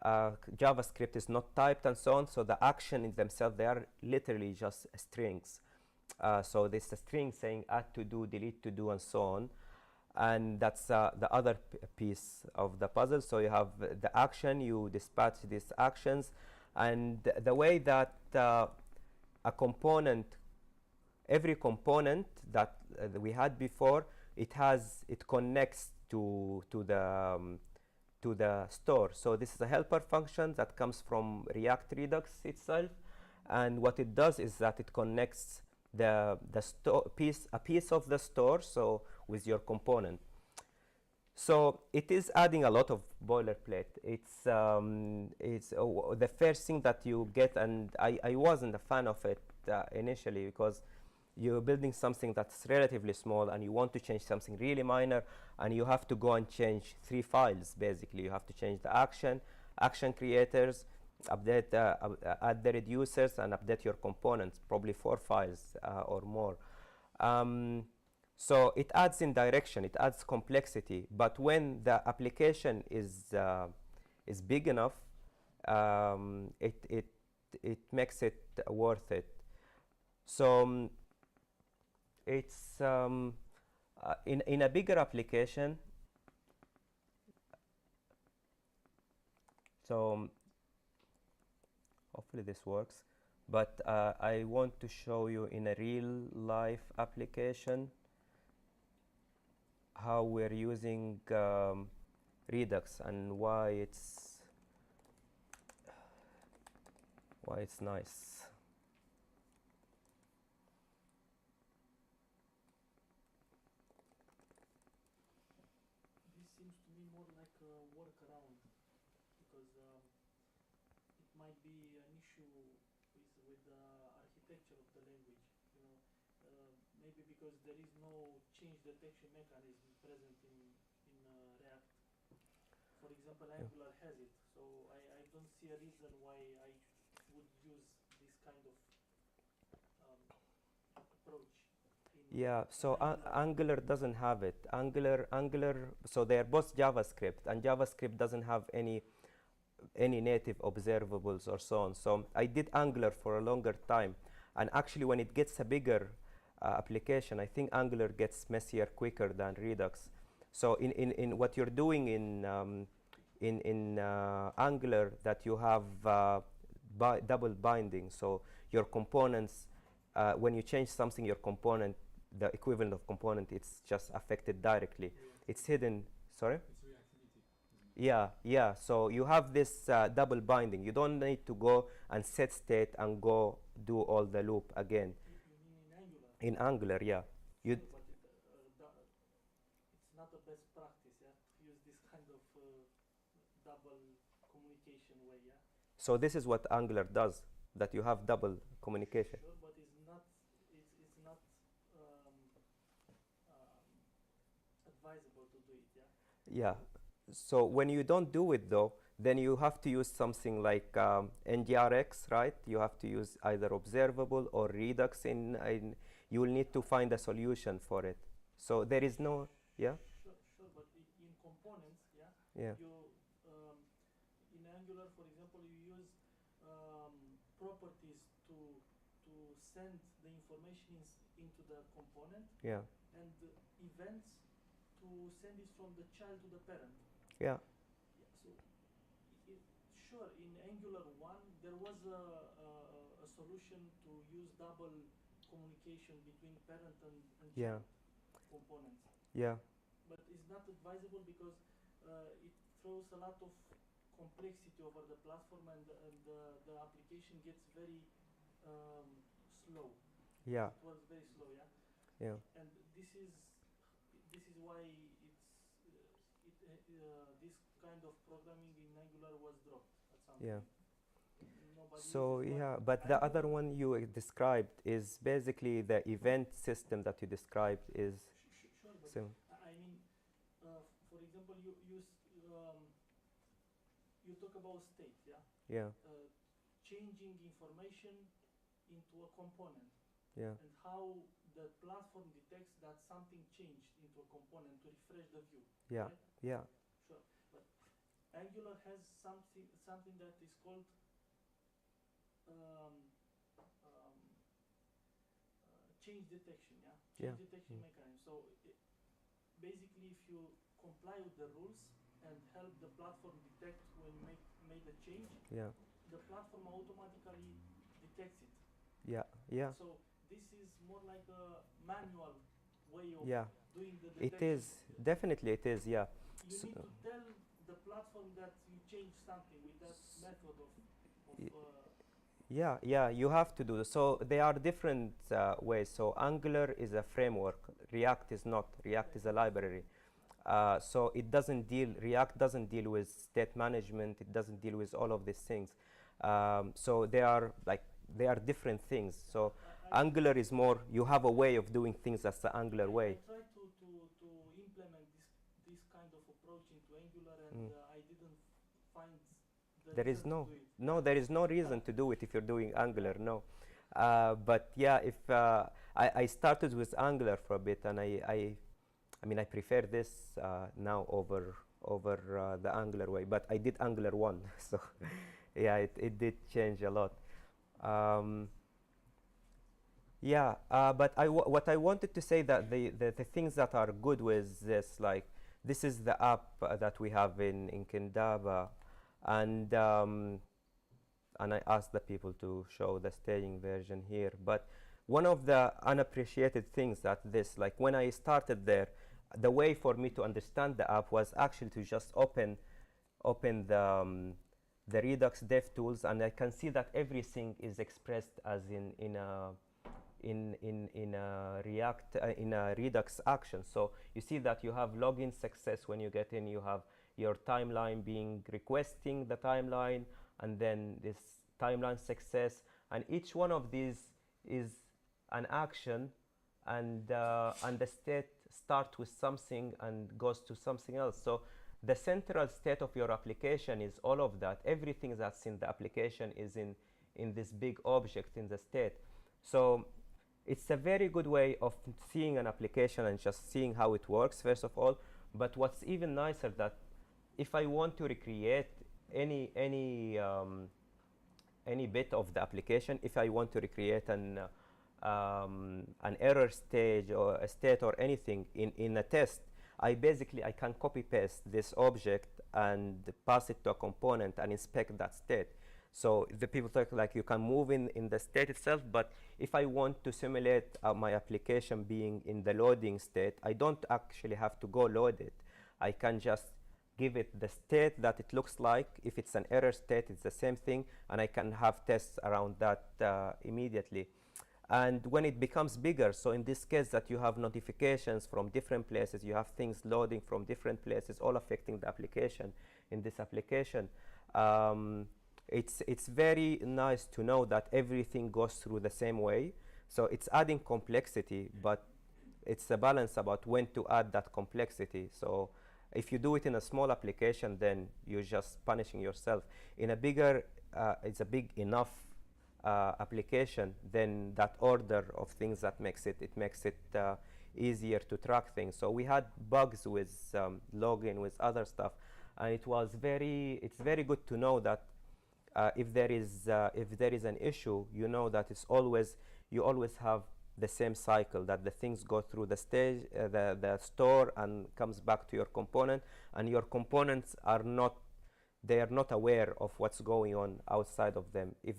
JavaScript is not typed and so on. So the action in themselves, they are literally just strings. So this is a string saying add to do, delete to do, and so on. And that's the other piece of the puzzle. So you have the action, you dispatch these actions, and the way that a component, every component that we had before, it connects to the store. So this is a helper function that comes from React Redux itself, and what it does is that it connects a piece of the store, so with your component. So it is adding a lot of boilerplate. It's the first thing that you get, and I wasn't a fan of it initially, because you're building something that's relatively small and you want to change something really minor, and you have to go and change 3 files. Basically, you have to change the action creators, update add the reducers, and update your components, probably 4 files or more. So it adds indirection, it adds complexity, but when the application is big enough, it makes it worth it. So it's in a bigger application. So hopefully this works, but I want to show you in a real life application how we're using Redux and why it's nice. This seems to me more like a workaround, because it might be an issue with the architecture of the language. Maybe because there is no change detection mechanism present in React. For example, Angular has it, so I don't see a reason why I would use this kind of approach. Yeah, so Angular doesn't have it. Angular, so they are both JavaScript, and JavaScript doesn't have any native observables or so on. So I did Angular for a longer time, and actually when it gets a bigger application, I think Angular gets messier quicker than Redux. So in what you're doing in Angular, that you have double binding. So your components, when you change something, your component, the equivalent of component, it's just affected directly. It's hidden. Sorry? It's reactivity, isn't it? Yeah, yeah. So you have this double binding. You don't need to go and set state and go do all the loop again. You mean in Angular? In Angular, yeah. You Sure, but it's not the best practice, yeah, to use this kind of double communication way, yeah. so this is what Angular does, that you have double communication. Sure, but it's not um, um, advisable to do it, yeah. Yeah. So when you don't do it though, then you have to use something like NGRX, right? You have to use either observable or Redux in you will need to find a solution for it. So there is no, yeah? Sure, but in components, yeah, Yeah. you in Angular, for example, you use properties to send the information into the component, Yeah. and events to send it from the child to the parent. Yeah. Yeah, so sure, in Angular 1 there was a solution to use double communication between parent and Yeah. child components. Yeah. But it's not advisable because it throws a lot of complexity over the platform, and the application gets very slow. Yeah. It works very slow, yeah. Yeah. And this is why this kind of programming in Angular was dropped at some Yeah. point. Nobody So uses, yeah, but the other one you described is basically the event system that you described is Sure, but sim I mean, for example, you talk about state, yeah. yeah, Changing information into a component, yeah, and how the platform detects that something changed into a component to refresh the view. yeah, Right? yeah, Sure. But Angular has something that is called um, change detection. Yeah. Change Yeah. detection mechanism. So basically, if you comply with the rules and help the platform detect when you made a change, yeah, the platform automatically detects it. yeah, yeah, So this is more like a manual way of yeah. doing the It detection. is definitely it is, yeah. You So- need to tell the platform that you changed something with that method of Y- Yeah, yeah, you have to do this. So there are different ways. So Angular is a framework. React is not. React is a library. So it doesn't deal. React doesn't deal with state management. It doesn't deal with all of these things. So they are different things. So Angular is more. You have a way of doing things. That's the Angular way. I tried to implement this kind of approach into Angular, and I didn't find the There is reason no to do it. no. There is no reason to do it if you're doing Angular. No. But yeah, if I started with Angular for a bit, and I mean, I prefer this now over the Angular way. But I did Angular 1, so yeah, it did change a lot. Yeah, but what I wanted to say that the things that are good with this, like this is the app that we have in Kindaba, and I asked the people to show the staging version here. But one of the unappreciated things that this, like when I started there, the way for me to understand the app was actually to just open the Redux DevTools, and I can see that everything is expressed as in a React in a Redux action. So you see that you have login success when you get in. You have your timeline being requesting the timeline, and then this timeline success, and each one of these is an action, and the state starts with something and goes to something else. So the central state of your application is all of that. Everything that's in the application is in this big object in the state. So it's a very good way of seeing an application and just seeing how it works, first of all. But what's even nicer, that if I want to recreate any bit of the application, if I want to recreate an error stage or a state or anything in a test, I can copy paste this object and pass it to a component and inspect that state. So the people talk like you can move in the state itself, but if I want to simulate my application being in the loading state, I don't actually have to go load it. I can just give it the state that it looks like. If it's an error state, it's the same thing, and I can have tests around that immediately. And when it becomes bigger, so in this case that you have notifications from different places, you have things loading from different places, all affecting the application. In this application, it's very nice to know that everything goes through the same way. So it's adding complexity, but it's a balance about when to add that complexity. So if you do it in a small application, then you're just punishing yourself. In a bigger, it's a big enough application, then that order of things that makes it easier to track things. So we had bugs with login, with other stuff, and it's very good to know that if there is an issue, you know that you always have the same cycle, that the things go through the stage, the store, and comes back to your component, and your components are not aware of what's going on outside of them. If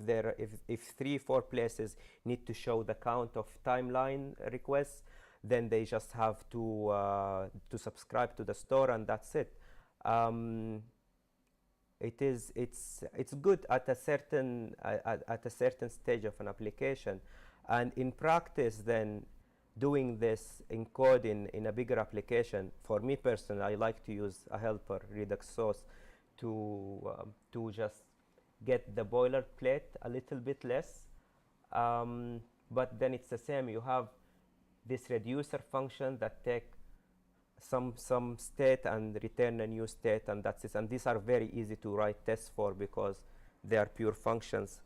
3-4 places need to show the count of timeline requests, then they just have to subscribe to the store, and that's it. It's good at a certain stage of an application, and in practice, then doing this in code in a bigger application, for me personally, I like to use a helper, Redux source, to just get the boilerplate a little bit less, but then it's the same. You have this reducer function that take some state and return a new state, and that's it. And these are very easy to write tests for because they are pure functions.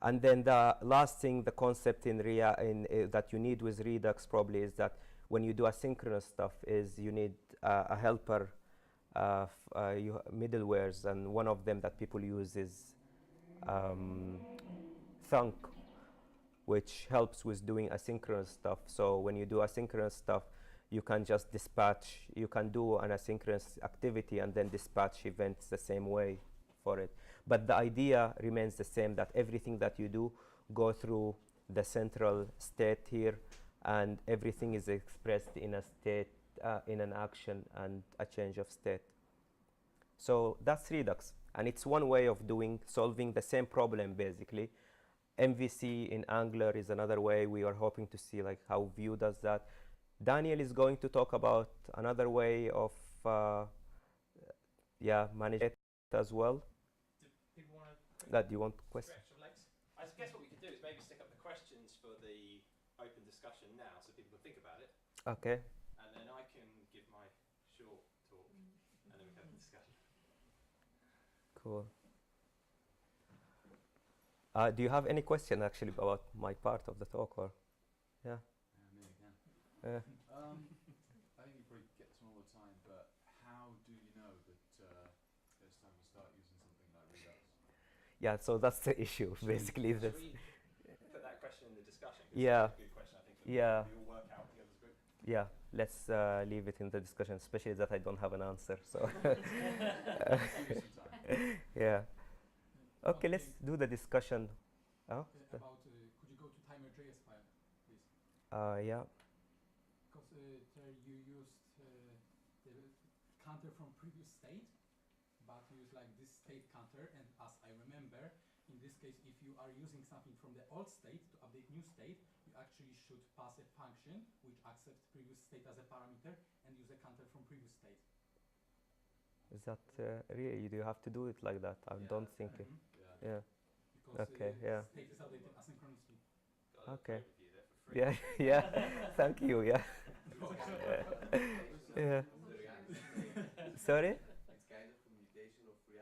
And then the last thing, the concept that you need with Redux probably is that when you do asynchronous stuff, is you need a helper, middlewares, and one of them that people use is Thunk, which helps with doing asynchronous stuff. So when you do asynchronous stuff, you can just dispatch, you can do an asynchronous activity and then dispatch events the same way for it. But the idea remains the same, that everything that you do go through the central state here, and everything is expressed in a state, in an action and a change of state. So that's Redux, and it's one way of solving the same problem basically. MVC in Angular is another way. We are hoping to see like how Vue does that. Daniel is going to talk about another way of managing it as well. Do you want to That you want questions? I guess what we could do is maybe stick up the questions for the open discussion now, so people can think about it. Okay. And then I can give my short talk, and then we can have a discussion. Cool. Do you have any question actually about my part of the talk, or? Yeah. Me again. Yeah. I think you probably get this one all the time, but how do you know that it's time to start using something like Redux? Yeah. So that's the issue, basically. Should we put that question in the discussion? 'Cause Yeah. it's a good question, I think. Yeah. We all work out together as a group. Yeah. Let's leave it in the discussion, especially that I don't have an answer. So. Give you some time. Yeah. Okay. Let's do the discussion. About could you go to timer.js file, please? Yeah. Because there you used the counter from previous state, but you use like this state counter, and as I remember, in this case, if you are using something from the old state to update new state, you actually should pass a function which accepts previous state as a parameter and use a counter from previous state. Is that really? Do you have to do it like that? I don't think it. Yeah. Because Okay, yeah. state is updated asynchronously. Got a Okay. overview there for free. Yeah. Yeah. Thank you. Yeah. Yeah. Sorry. It's kind of commutation of the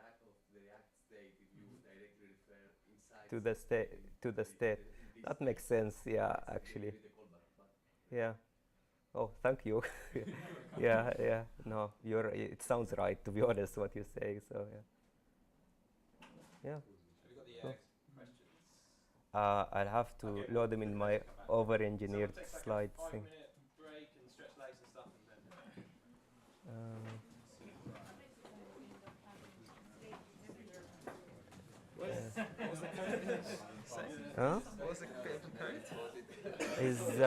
React state if you directly refer inside To the state. To the state. That makes sense. Yeah. Actually. Yeah. Oh, thank you. Yeah. Yeah. No, it sounds right, to be honest, what you're saying. So yeah. Yeah. Have you got the Cool. questions? I'll have to Okay, load them in my come back. over-engineered So we'll take slides like a thing. 5-minute break and stretch legs and stuff, and then. Uh, I think it's going to end up having Huh? What was the code? Is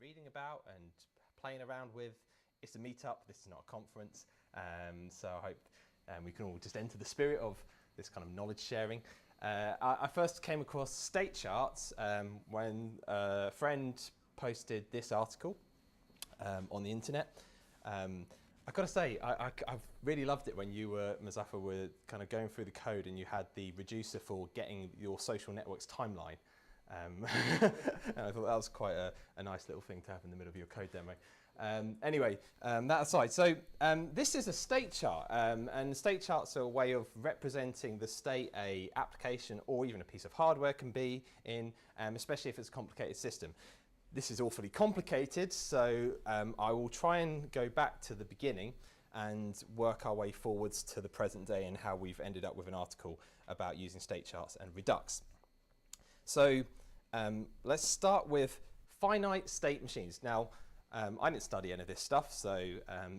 reading about and playing around with. It's a meetup, this is not a conference, so I hope we can all just enter the spirit of this kind of knowledge sharing. I first came across state charts when a friend posted this article on the internet. I've got to say, I've really loved it when you were, Muzaffar, were kind of going through the code and you had the reducer for getting your social networks timeline. And I thought that was quite a nice little thing to have in the middle of your code demo. Anyway, that aside, so this is a state chart, and state charts are a way of representing the state a application or even a piece of hardware can be in, especially if it's a complicated system. This is awfully complicated, so I will try and go back to the beginning and work our way forwards to the present day and how we've ended up with an article about using state charts and Redux. So let's start with finite state machines. Now, I didn't study any of this stuff, so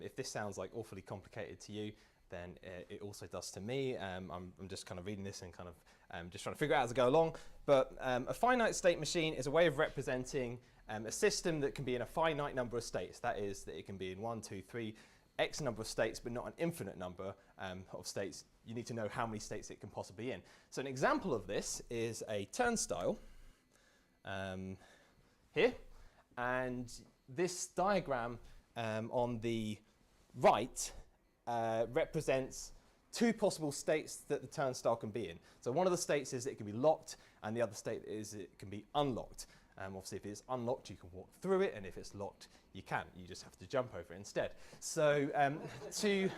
if this sounds like awfully complicated to you, then it also does to me. I'm just kind of reading this and kind of just trying to figure out as I go along. But a finite state machine is a way of representing a system that can be in a finite number of states. That is, that it can be in 1, 2, 3, X number of states, but not an infinite number of states. You need to know how many states it can possibly be in. So an example of this is a turnstile here. And this diagram on the right represents two possible states that the turnstile can be in. So one of the states is it can be locked, and the other state is it can be unlocked. Obviously, if it's unlocked, you can walk through it, and if it's locked, you can't. You just have to jump over it instead. So to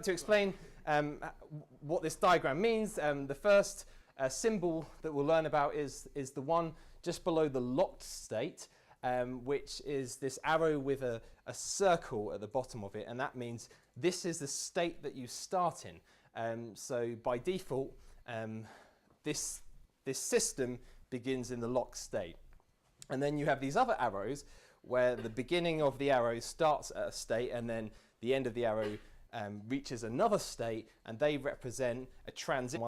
explain what this diagram means, the first symbol that we'll learn about is the one just below the locked state, which is this arrow with a circle at the bottom of it, and that means this is the state that you start in. So by default, this system begins in the locked state. And then you have these other arrows where the beginning of the arrow starts at a state and then the end of the arrow reaches another state, and they represent a transition from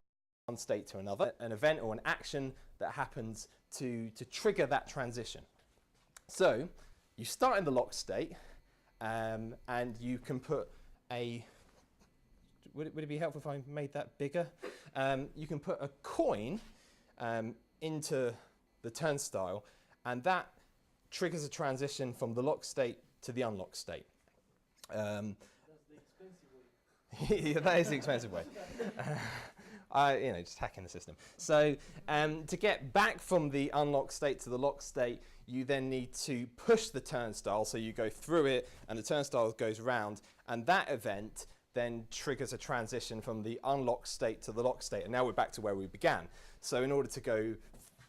one state to another, an event or an action that happens to trigger that transition. So you start in the locked state, and you can put a, would it be helpful if I made that bigger? You can put a coin into the turnstile, and that triggers a transition from the locked state to the unlocked state. That's the expensive way. Yeah, that is the expensive way. Just hacking the system. So to get back from the unlocked state to the locked state, you then need to push the turnstile, so you go through it and the turnstile goes round, and that event then triggers a transition from the unlocked state to the locked state, and now we're back to where we began. So in order to go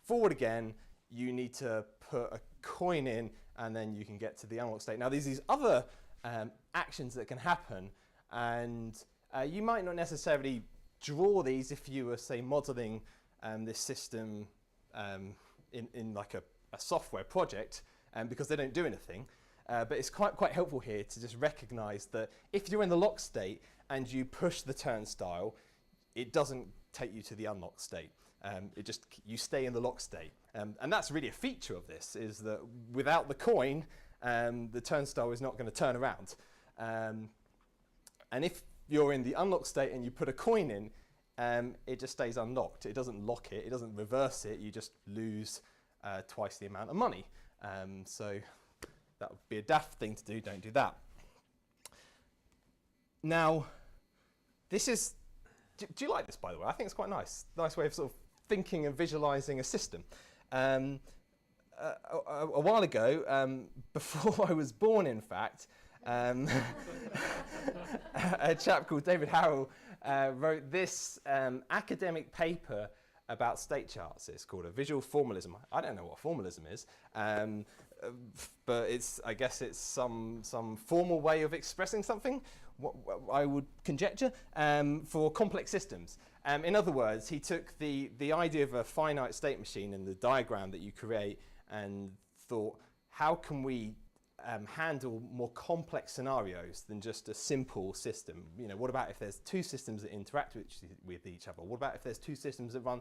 forward again, you need to put a coin in, and then you can get to the unlocked state. Now there's these other actions that can happen, and you might not necessarily draw these if you were, say, modeling this system in like a software project, because they don't do anything. But it's quite helpful here to just recognize that if you're in the locked state and you push the turnstile, it doesn't take you to the unlocked state. You stay in the locked state. And that's really a feature of this, is that without the coin, the turnstile is not going to turn around. And if you're in the unlocked state and you put a coin in, it just stays unlocked. It doesn't lock it, it doesn't reverse it, you just lose twice the amount of money. So that would be a daft thing to do, don't do that. Now, this is, do you like this, by the way? I think it's quite nice. Nice way of sort of thinking and visualizing a system. A while ago, before I was born, in fact, a chap called David Harrell wrote this academic paper about state charts. It's called a visual formalism. I don't know what formalism is, but I guess it's some formal way of expressing something, what I would conjecture, for complex systems. In other words, he took the idea of a finite state machine and the diagram that you create and thought, how can we handle more complex scenarios than just a simple system? What about if there's two systems that interact with each other? What about if there's two systems that run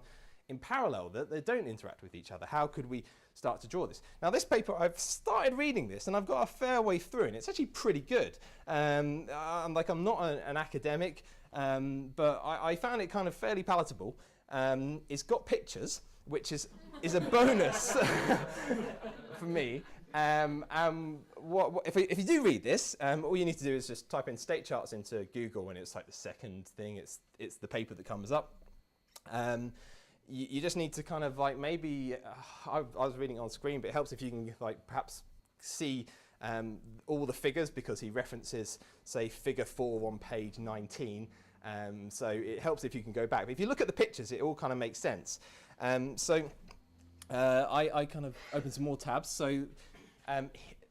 in parallel that they don't interact with each other. How could we start to draw this? Now this paper, I've started reading this and I've got a fair way through and it's actually pretty good. I'm not an academic, but I found it kind of fairly palatable. It's got pictures, which is a bonus for me. If you do read this, all you need to do is just type in state charts into Google and it's like the second thing, it's the paper that comes up. You just need to kind of like maybe, I was reading on screen, but it helps if you can like perhaps see all the figures because he references, say, figure 4 on page 19. So it helps if you can go back. But if you look at the pictures, it all kind of makes sense. I kind of opened some more tabs. So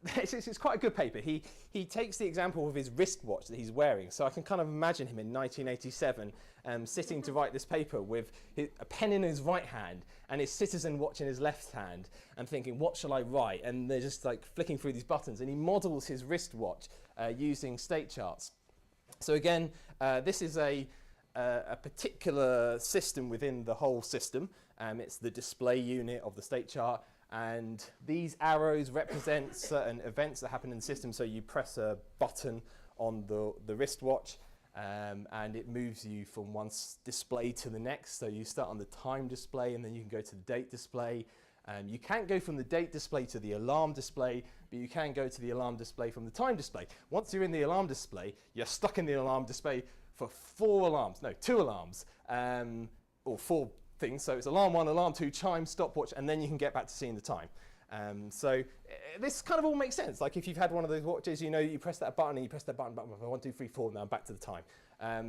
it's quite a good paper. He takes the example of his wristwatch that he's wearing. So I can kind of imagine him in 1987 sitting to write this paper with a pen in his right hand and his citizen watch in his left hand and thinking, what shall I write? And they're just like flicking through these buttons. And he models his wristwatch using state charts. So again, this is a particular system within the whole system. It's the display unit of the state chart. And these arrows represent certain events that happen in the system. So you press a button on the wristwatch and it moves you from one display to the next. So you start on the time display and then you can go to the date display. You can't go from the date display to the alarm display, but you can go to the alarm display from the time display. Once you're in the alarm display, you're stuck in the alarm display for 2 alarms, or 4 things. So it's alarm 1, alarm 2, chime, stopwatch, and then you can get back to seeing the time. This kind of all makes sense. Like if you've had one of those watches, you know, you press that button and you press that button, 1, 2, 3, 4, now I'm back to the time.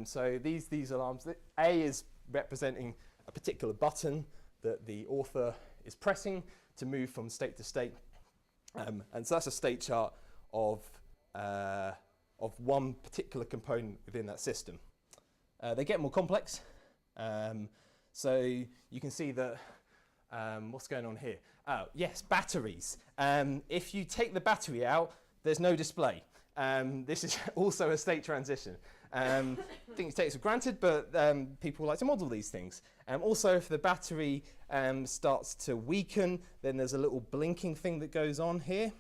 So these alarms, A is representing a particular button that the author is pressing to move from state to state. And so that's a state chart of one particular component within that system. They get more complex. So you can see that, what's going on here? Oh, yes, batteries. If you take the battery out, there's no display. This is also a state transition. I think it takes for granted, but people like to model these things. Also, if the battery starts to weaken, then there's a little blinking thing that goes on here.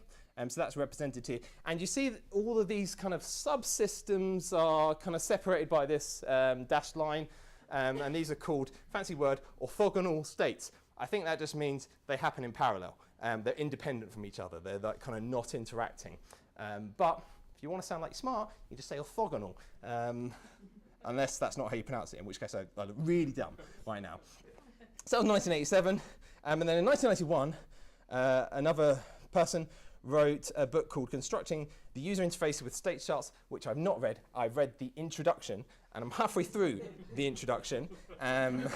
So that's represented here. And you see that all of these kind of subsystems are kind of separated by this dashed line. And these are called, fancy word, orthogonal states. I think that just means they happen in parallel. They're independent from each other. They're like kind of not interacting. But if you want to sound like smart, you just say orthogonal. Unless that's not how you pronounce it, in which case I look really dumb right now. So that was 1987. And then in 1991, another person wrote a book called Constructing the User Interface with State Charts, which I've not read. I've read the introduction, and I'm halfway through the introduction. And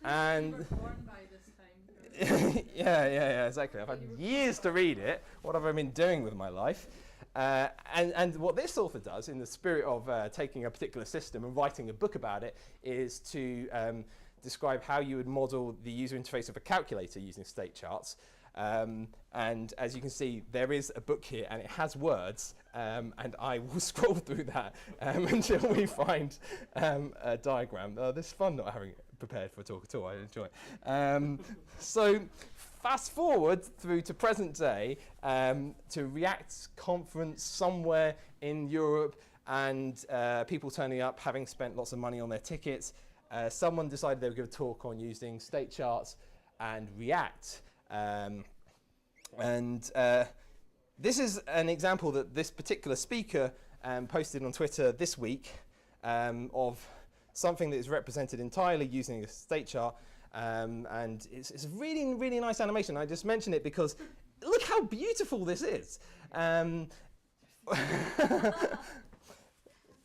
You were born by this time. yeah, exactly. I've had years to read it. What have I been doing with my life? And what this author does, in the spirit of taking a particular system and writing a book about it, is to describe how you would model the user interface of a calculator using state charts. And as you can see, there is a book here and it has words, and I will scroll through that until we find a diagram. This is fun not having prepared for a talk at all. I enjoy it. So fast forward through to present day, to React conference somewhere in Europe, and people turning up having spent lots of money on their tickets. Someone decided they would give a talk on using state charts and React. This is an example that this particular speaker posted on Twitter this week of something that is represented entirely using a state chart. And it's a really, really nice animation. I just mention it because look how beautiful this is.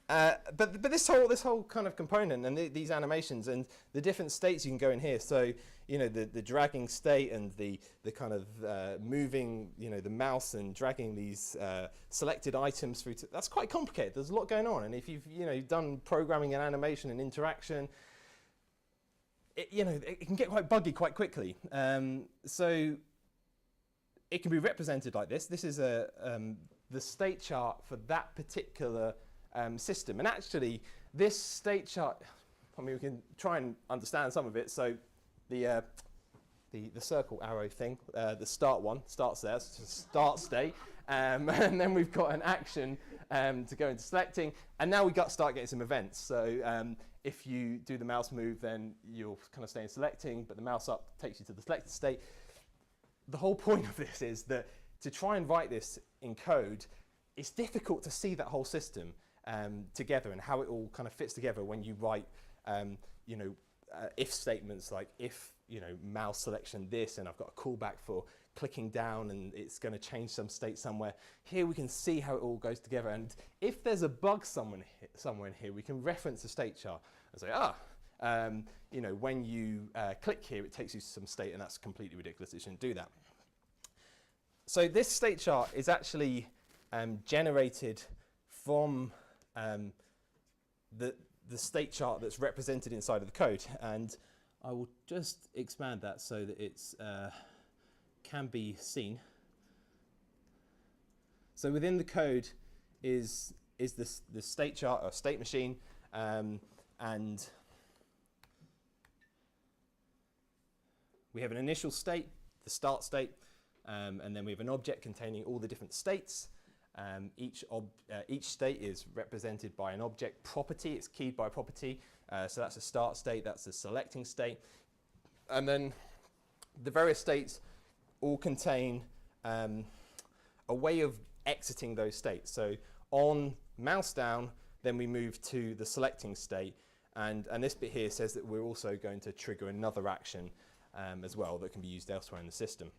But this whole kind of component and these animations and the different states you can go in here. So, you know, the dragging state and the kind of moving, you know, the mouse and dragging these selected items through. That's quite complicated. There's a lot going on. And if you've, you know, done programming and animation and interaction, it can get quite buggy quite quickly. So it can be represented like this. This is the state chart for that particular system. And actually, this state chart, I mean, we can try and understand some of it. So the circle arrow thing, the start one, starts there, so it's a start state. And then we've got an action to go into selecting. And now we start getting some events. So if you do the mouse move, then you'll kind of stay in selecting, but the mouse up takes you to the selected state. The whole point of this is that to try and write this in code, it's difficult to see that whole system together and how it all kind of fits together when you write, if statements like if, mouse selection this, and I've got a callback for clicking down and it's going to change some state somewhere. Here we can see how it all goes together, and if there's a bug somewhere in here, we can reference the state chart and say, when you click here, it takes you to some state, and that's completely ridiculous. It shouldn't do that. So this state chart is actually generated from the state chart that's represented inside of the code, and I will just expand that so that it's can be seen. So within the code is the state chart or state machine, and we have an initial state, the start state, and then we have an object containing all the different states. Each state is represented by an object property. It's keyed by a property. So that's a start state, that's a selecting state. And then the various states all contain a way of exiting those states. So on mouse down, then we move to the selecting state. And this bit here says that we're also going to trigger another action as well that can be used elsewhere in the system.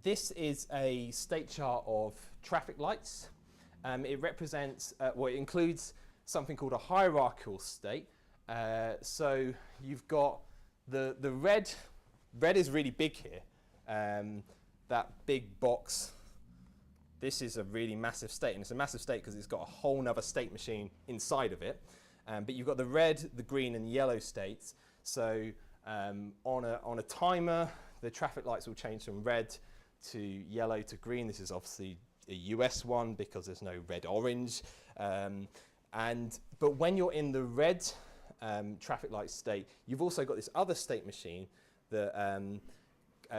This is a state chart of traffic lights. It represents, it includes something called a hierarchical state. So you've got the red is really big here. That big box, this is a really massive state, and it's a massive state because it's got a whole nother state machine inside of it. But you've got the red, the green, and the yellow states. So on a timer, the traffic lights will change from red to yellow to green. This is obviously a US one because there's no red orange. But when you're in the red traffic light state, you've also got this other state machine that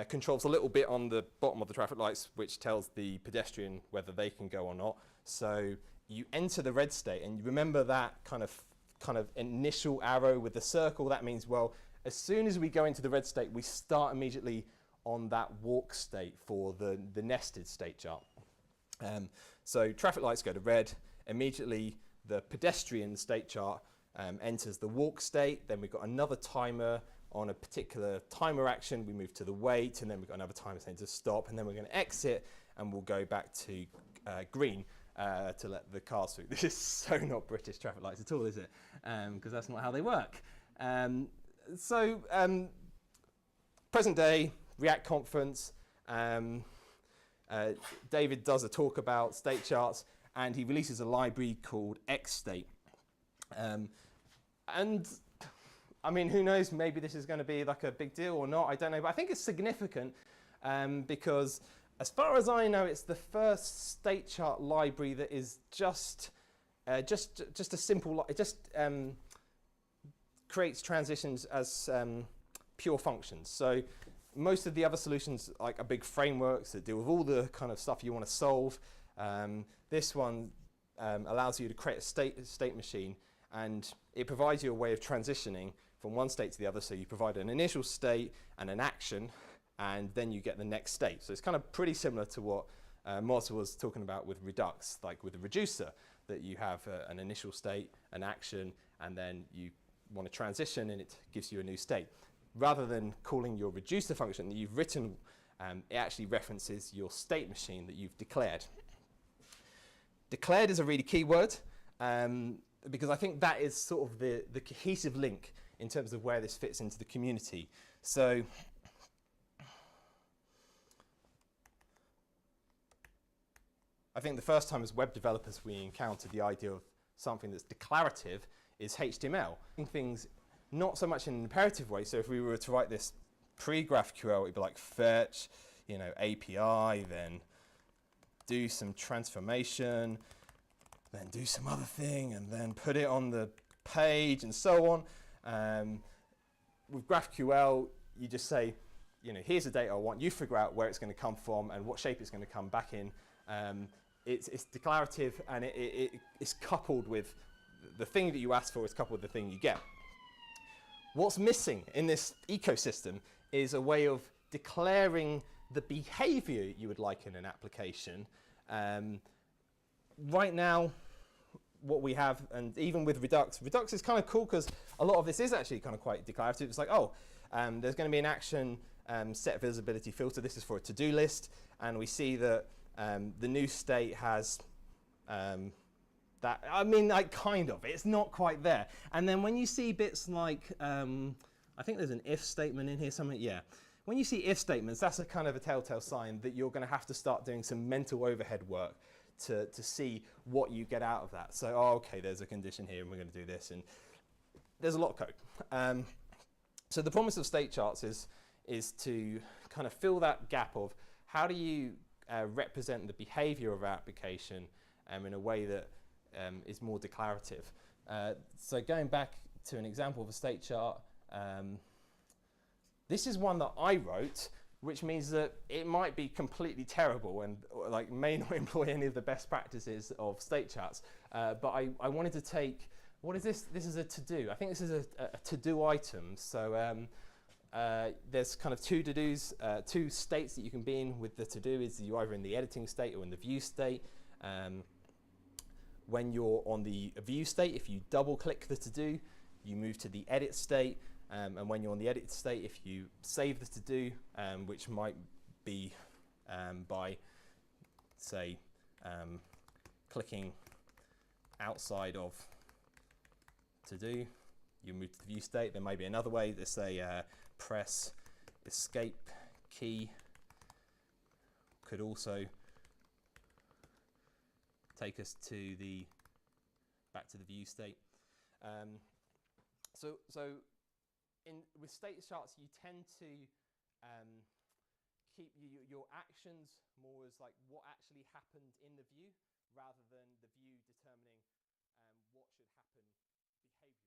controls a little bit on the bottom of the traffic lights, which tells the pedestrian whether they can go or not. So you enter the red state, and you remember that kind of initial arrow with the circle. That means, well, as soon as we go into the red state, we start immediately on that walk state for the nested state chart. So traffic lights go to red. Immediately, the pedestrian state chart enters the walk state. Then we've got another timer on a particular timer action. We move to the wait, and then we've got another timer saying to stop, and then we're going to exit, and we'll go back to green to let the cars through. This is so not British traffic lights at all, is it? Because that's not how they work. Present day, React conference, David does a talk about state charts, and he releases a library called XState. And I mean, who knows, maybe this is going to be like a big deal or not, I don't know, but I think it's significant because as far as I know, it's the first state chart library that is just a simple, it just creates transitions as pure functions. So most of the other solutions are big frameworks that deal with all the kind of stuff you want to solve. This one allows you to create a state machine, and it provides you a way of transitioning from one state to the other. So you provide an initial state and an action, and then you get the next state. So it's kind of pretty similar to what Marta was talking about with Redux, like with the reducer, that you have an initial state, an action, and then you want to transition, and it gives you a new state. Rather than calling your reducer function that you've written, it actually references your state machine that you've declared. Declared is a really key word because I think that is sort of the cohesive link in terms of where this fits into the community. So I think the first time as web developers we encountered the idea of something that's declarative is HTML. Things not so much in an imperative way. So if we were to write this pre-GraphQL, it'd be like fetch, API, then do some transformation, then do some other thing, and then put it on the page, and so on. With GraphQL, you just say, you know, here's the data I want. You figure out where it's going to come from and what shape it's going to come back in. It's declarative, and it's coupled with the thing that you ask for is coupled with the thing you get. What's missing in this ecosystem is a way of declaring the behavior you would like in an application. Right now, what we have, and even with Redux is kind of cool because a lot of this is actually kind of quite declarative. It's like, oh, there's going to be an action set visibility filter. This is for a to-do list, and we see that the new state has that. I mean, like, kind of. It's not quite there. And then when you see bits like, I think there's an if statement in here, something. Yeah. When you see if statements, that's a kind of a telltale sign that you're going to have to start doing some mental overhead work to see what you get out of that. So, oh, okay, there's a condition here, and we're going to do this, and there's a lot of code. So the promise of state charts is to kind of fill that gap of how do you represent the behavior of our application in a way that is more declarative. So going back to an example of a state chart, this is one that I wrote, which means that it might be completely terrible and like may not employ any of the best practices of state charts. But I wanted to take, what is this? This is a to-do. I think this is a to-do item. So there's kind of two to-dos, two states that you can be in with the to-do. Is you're either in the editing state or in the view state. When you're on the view state, if you double-click the to-do, you move to the edit state. And when you're on the edit state, if you save the to-do, which might be by, say, clicking outside of to-do, you move to the view state. There may be another way. Let's say press escape key could also take us to back to the view state. With state charts, you tend to keep your actions more as like what actually happened in the view, rather than the view determining what should happen behaviorally.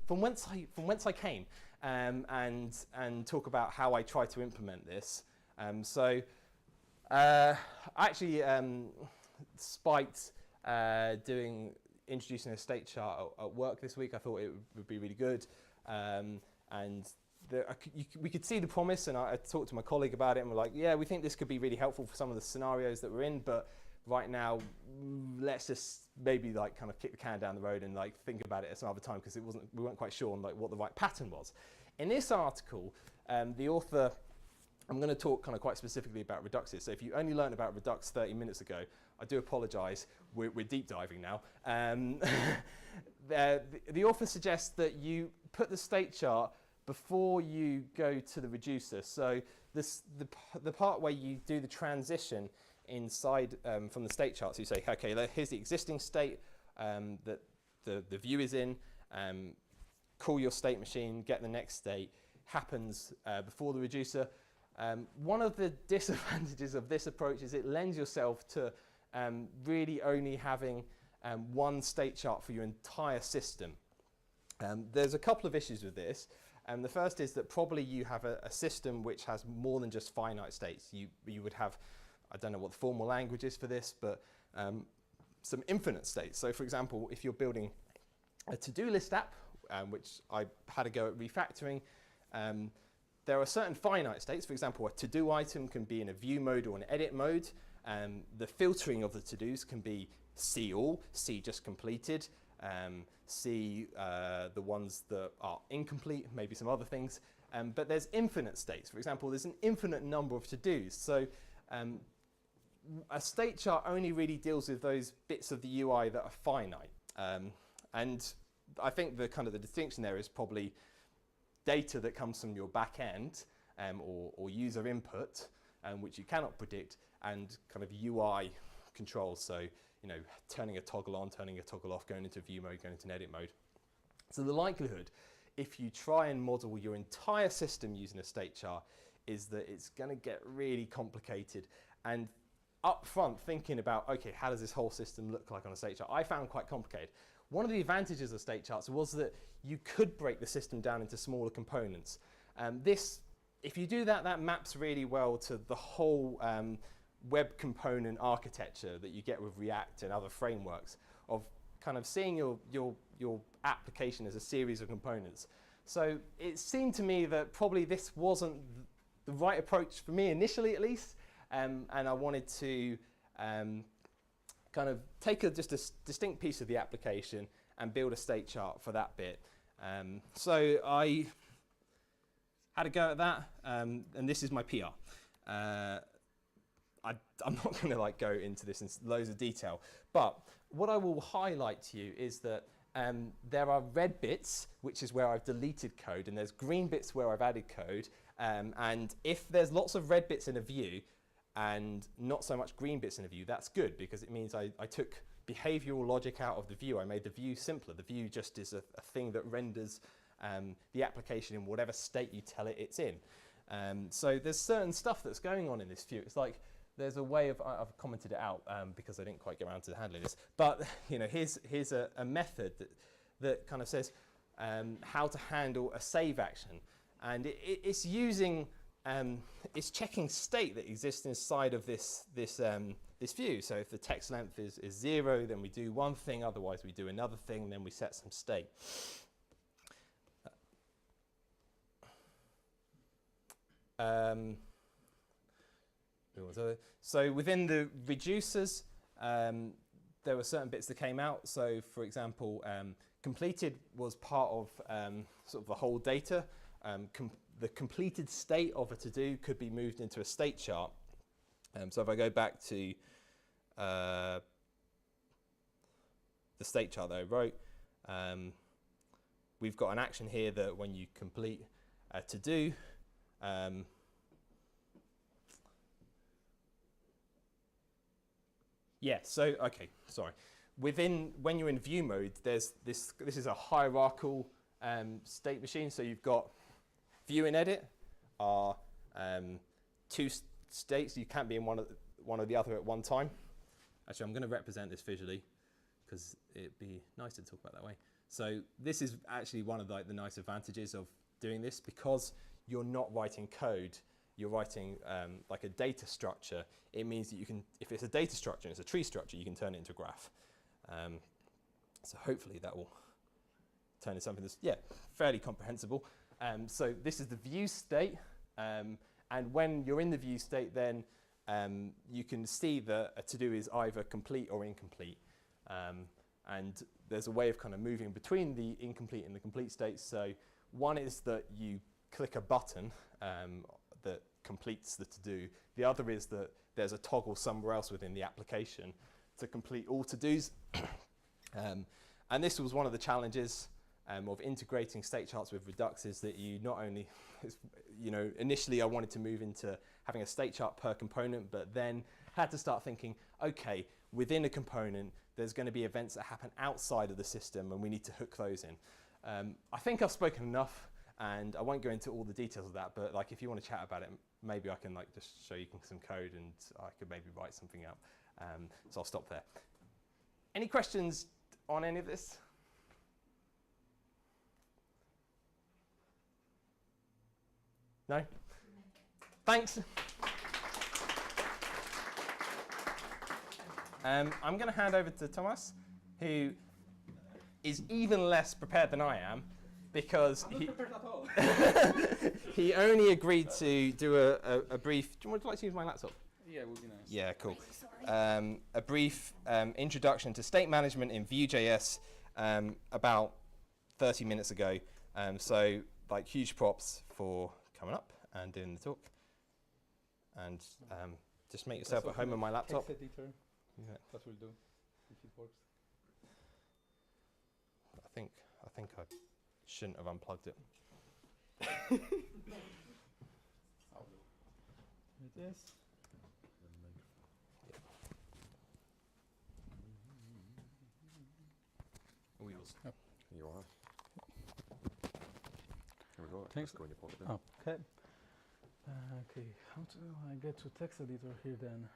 From whence I came, and talk about how I try to implement this. I actually spiked introducing a state chart at work this week. I thought it would be really good, we could see the promise, and I talked to my colleague about it, and we're like, yeah, we think this could be really helpful for some of the scenarios that we're in, but right now, let's just maybe like kind of kick the can down the road and like think about it at some other time, because we weren't quite sure on like what the right pattern was. In this article, the author, I'm going to talk kind of quite specifically about Reduxes. So if you only learned about Redux 30 minutes ago, I do apologize. We're deep diving now. The author suggests that you put the state chart before you go to the reducer. So the part where you do the transition inside from the state chart, so you say, okay, here's the existing state that the view is in, call your state machine, get the next state, happens before the reducer. One of the disadvantages of this approach is it lends yourself to really only having one state chart for your entire system. There's a couple of issues with this. The first is that probably you have a system which has more than just finite states. You would have, I don't know what the formal language is for this, but some infinite states. So for example, if you're building a to-do list app, which I had a go at refactoring, there are certain finite states. For example, a to-do item can be in a view mode or an edit mode. The filtering of the to-dos can be see all, see just completed. see the ones that are incomplete, maybe some other things. But there's infinite states. For example, there's an infinite number of to-dos. So a state chart only really deals with those bits of the UI that are finite. And I think the distinction there is probably data that comes from your back end or user input, which you cannot predict, and kind of UI controls. So, you know, turning a toggle on, turning a toggle off, going into view mode, going into edit mode. So the likelihood, if you try and model your entire system using a state chart, is that it's going to get really complicated. And up front, thinking about, okay, how does this whole system look like on a state chart, I found quite complicated. One of the advantages of state charts was that you could break the system down into smaller components. If you do that, that maps really well to the whole web component architecture that you get with React and other frameworks, of kind of seeing your application as a series of components. So it seemed to me that probably this wasn't the right approach for me initially, at least, and I wanted to kind of take just a distinct piece of the application and build a state chart for that bit. So I had a go at that, and this is my PR. I'm not going to go into this in loads of detail, but what I will highlight to you is that there are red bits, which is where I've deleted code, and there's green bits where I've added code. And if there's lots of red bits in a view and not so much green bits in a view, that's good, because it means I took behavioral logic out of the view. I made the view simpler. The view just is a thing that renders the application in whatever state you tell it it's in. So there's certain stuff that's going on in this view. It's like there's a way of, I've commented it out because I didn't quite get around to handling this, but you know, here's a method that kind of says how to handle a save action. And it's using, it's checking state that exists inside of this view. So if the text length is 0, then we do one thing, otherwise we do another thing, then we set some state. So within the reducers, there were certain bits that came out. So for example, completed was part of sort of the whole data. The completed state of a to-do could be moved into a state chart. So if I go back to the state chart that I wrote, we've got an action here that when you complete a to-do, yeah, so, okay, sorry. When you're in view mode, there's this is a hierarchical state machine. So you've got view and edit are two states. You can't be in one or the other at one time. Actually, I'm going to represent this visually because it'd be nice to talk about that way. So this is actually one of the nice advantages of doing this, because you're not writing code. You're writing like a data structure. It means that you can, if it's a data structure and it's a tree structure, you can turn it into a graph. So hopefully that will turn into something that's, yeah, fairly comprehensible. So this is the view state. And when you're in the view state, then you can see that a to-do is either complete or incomplete. And there's a way of kind of moving between the incomplete and the complete states. So one is that you click a button that completes the to-do. The other is that there's a toggle somewhere else within the application to complete all to-dos. And this was one of the challenges of integrating state charts with Redux, is that you not only, you know, initially I wanted to move into having a state chart per component, but then had to start thinking, okay, within a component, there's going to be events that happen outside of the system, and we need to hook those in. I think I've spoken enough, and I won't go into all the details of that, but like if you want to chat about it, maybe I can like just show you some code, and I could maybe write something up. So I'll stop there. Any questions on any of this? No? Thanks. I'm going to hand over to Thomas, who is even less prepared than I am, because he only agreed to do a brief. Would you like to use my laptop? Yeah, it would be nice. Yeah, cool. A brief introduction to state management in Vue.js about 30 minutes ago. So like huge props for coming up and doing the talk. And just make yourself at home on my laptop. Text editor, Yeah. that will do, if it works. I think I shouldn't have unplugged it. It is. Wheels. You are. Here we go. Thanks. Just go in your pocket then. Oh, okay. Okay, how do I get to text editor here then?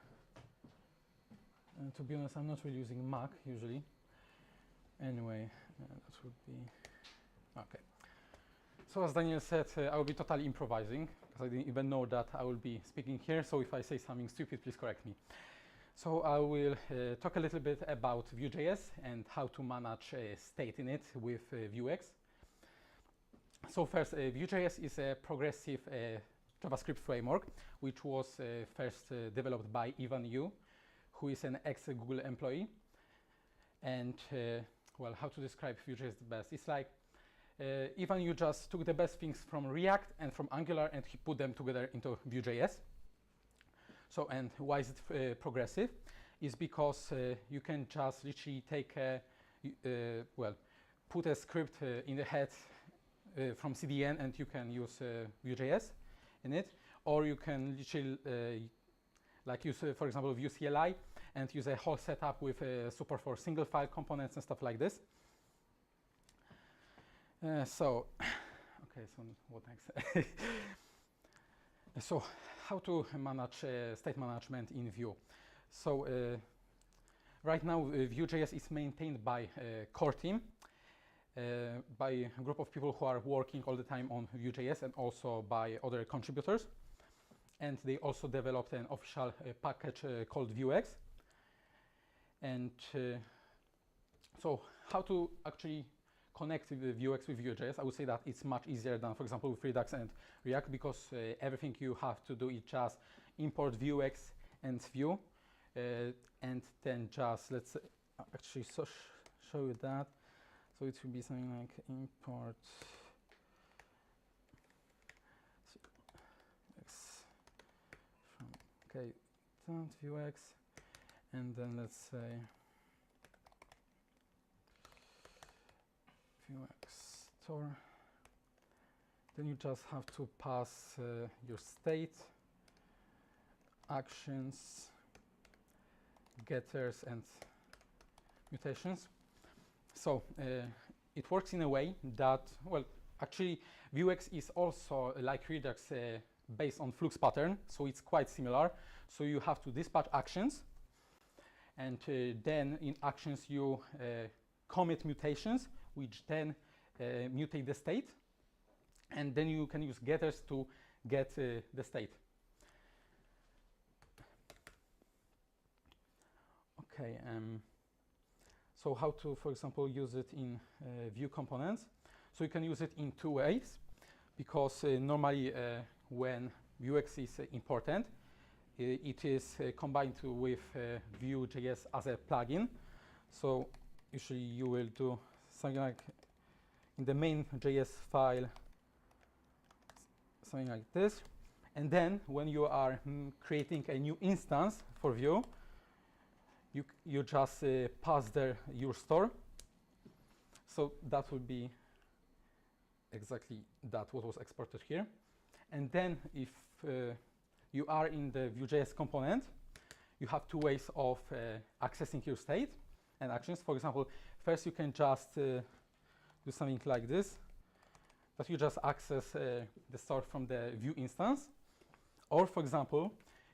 To be honest, I'm not really using Mac usually. Anyway, that would be okay. So as Daniel said, I will be totally improvising because I didn't even know that I will be speaking here. So if I say something stupid, please correct me. So I will talk a little bit about Vue.js and how to manage state in it with Vuex. So first, Vue.js is a progressive JavaScript framework, which was first developed by Ivan Yu, who is an ex-Google employee. And well, how to describe Vue.js the best? It's like Ivan Yu just took the best things from React and from Angular and he put them together into Vue.js. So, and why is it progressive? Is because you can just literally take well, put a script in the head from CDN and you can use Vue.js in it, or you can literally like use, for example, Vue CLI and use a whole setup with support for single file components and stuff like this. So, okay, so what next? So, how to manage state management in Vue? So, right now, Vue.js is maintained by a core team, by a group of people who are working all the time on Vue.js and also by other contributors. And they also developed an official package called Vuex. And so how to actually connect the Vuex with Vue.js? I would say that it's much easier than, for example, with Redux and React, because everything you have to do is just import Vuex and Vue, and then just let's actually show you that. So it will be something like import from that Vuex, and then let's say Vuex store. Then you just have to pass your state, actions, getters, and mutations. So it works in a way that, well, actually Vuex is also like Redux based on Flux pattern, so it's quite similar. So you have to dispatch actions, and then in actions you commit mutations, which then mutate the state, and then you can use getters to get the state. Okay. So how to, for example, use it in Vue components? So you can use it in two ways, because normally when Vuex is important, it is combined with Vue.js as a plugin. So usually you will do something like in the main.js file, something like this. And then when you are creating a new instance for Vue, you just pass there your store. So that would be exactly that what was exported here. And then if you are in the Vue.js component, you have two ways of accessing your state and actions. For example, first you can just do something like this, that you just access the store from the Vue instance. Or for example,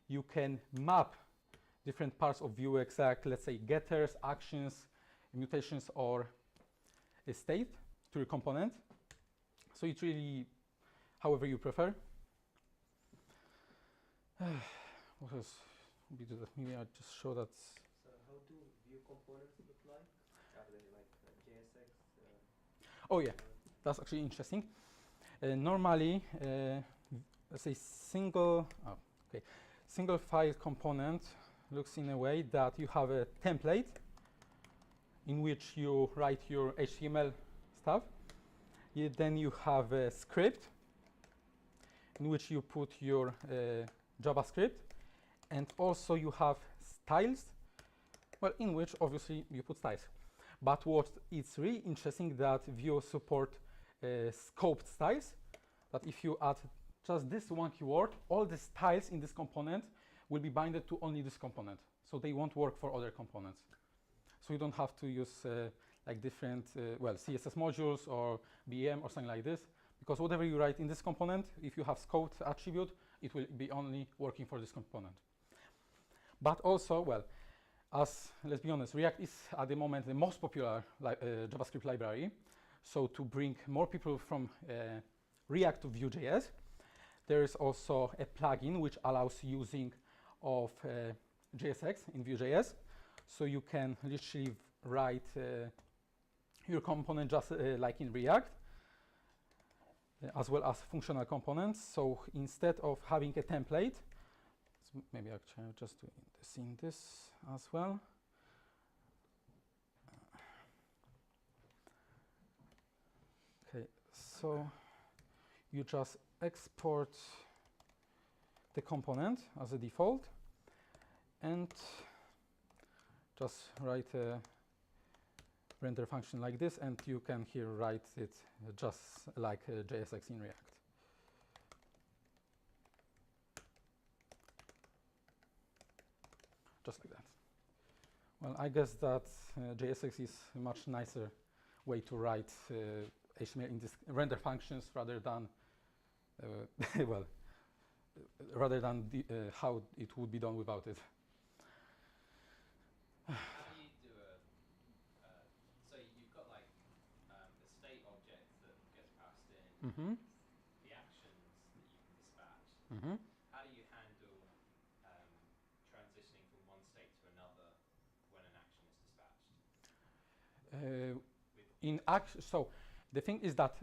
you can map different parts of Vuex, like let's say getters, actions, mutations, or a state to your component. So it's really however you prefer. What else? Maybe I'll just show that. So how do Vue components look like? Are they like JSX? Oh yeah, that's actually interesting. Normally, let's say single file component looks in a way that you have a template, in which you write your HTML stuff. Then you have a script in which you put your JavaScript, and also you have styles, well, in which obviously you put styles. But what is really interesting that Vue support scoped styles, that if you add just this one keyword, all the styles in this component will be binded to only this component. So they won't work for other components. So you don't have to use like different, well, CSS modules or BM or something like this, because whatever you write in this component, if you have scoped attribute, it will be only working for this component. But also, well, as let's be honest, React is at the moment the most popular JavaScript library. So to bring more people from React to Vue.js, there is also a plugin which allows using of JSX in Vue.js. So you can literally write your component just like in React, as well as functional components. So instead of having a template, so maybe actually I'll just do this in this as well. Okay, so you just export the component as a default and just write a render function like this, and you can here write it just like JSX in React. Just like that. Well, I guess that JSX is a much nicer way to write HTML in this render functions rather than well, rather than how it would be done without it. How do you do so you've got like a state object that gets passed in, Mm-hmm. the actions that you can dispatch. Mm-hmm. How do you handle transitioning from one state to another when an action is dispatched? So the thing is that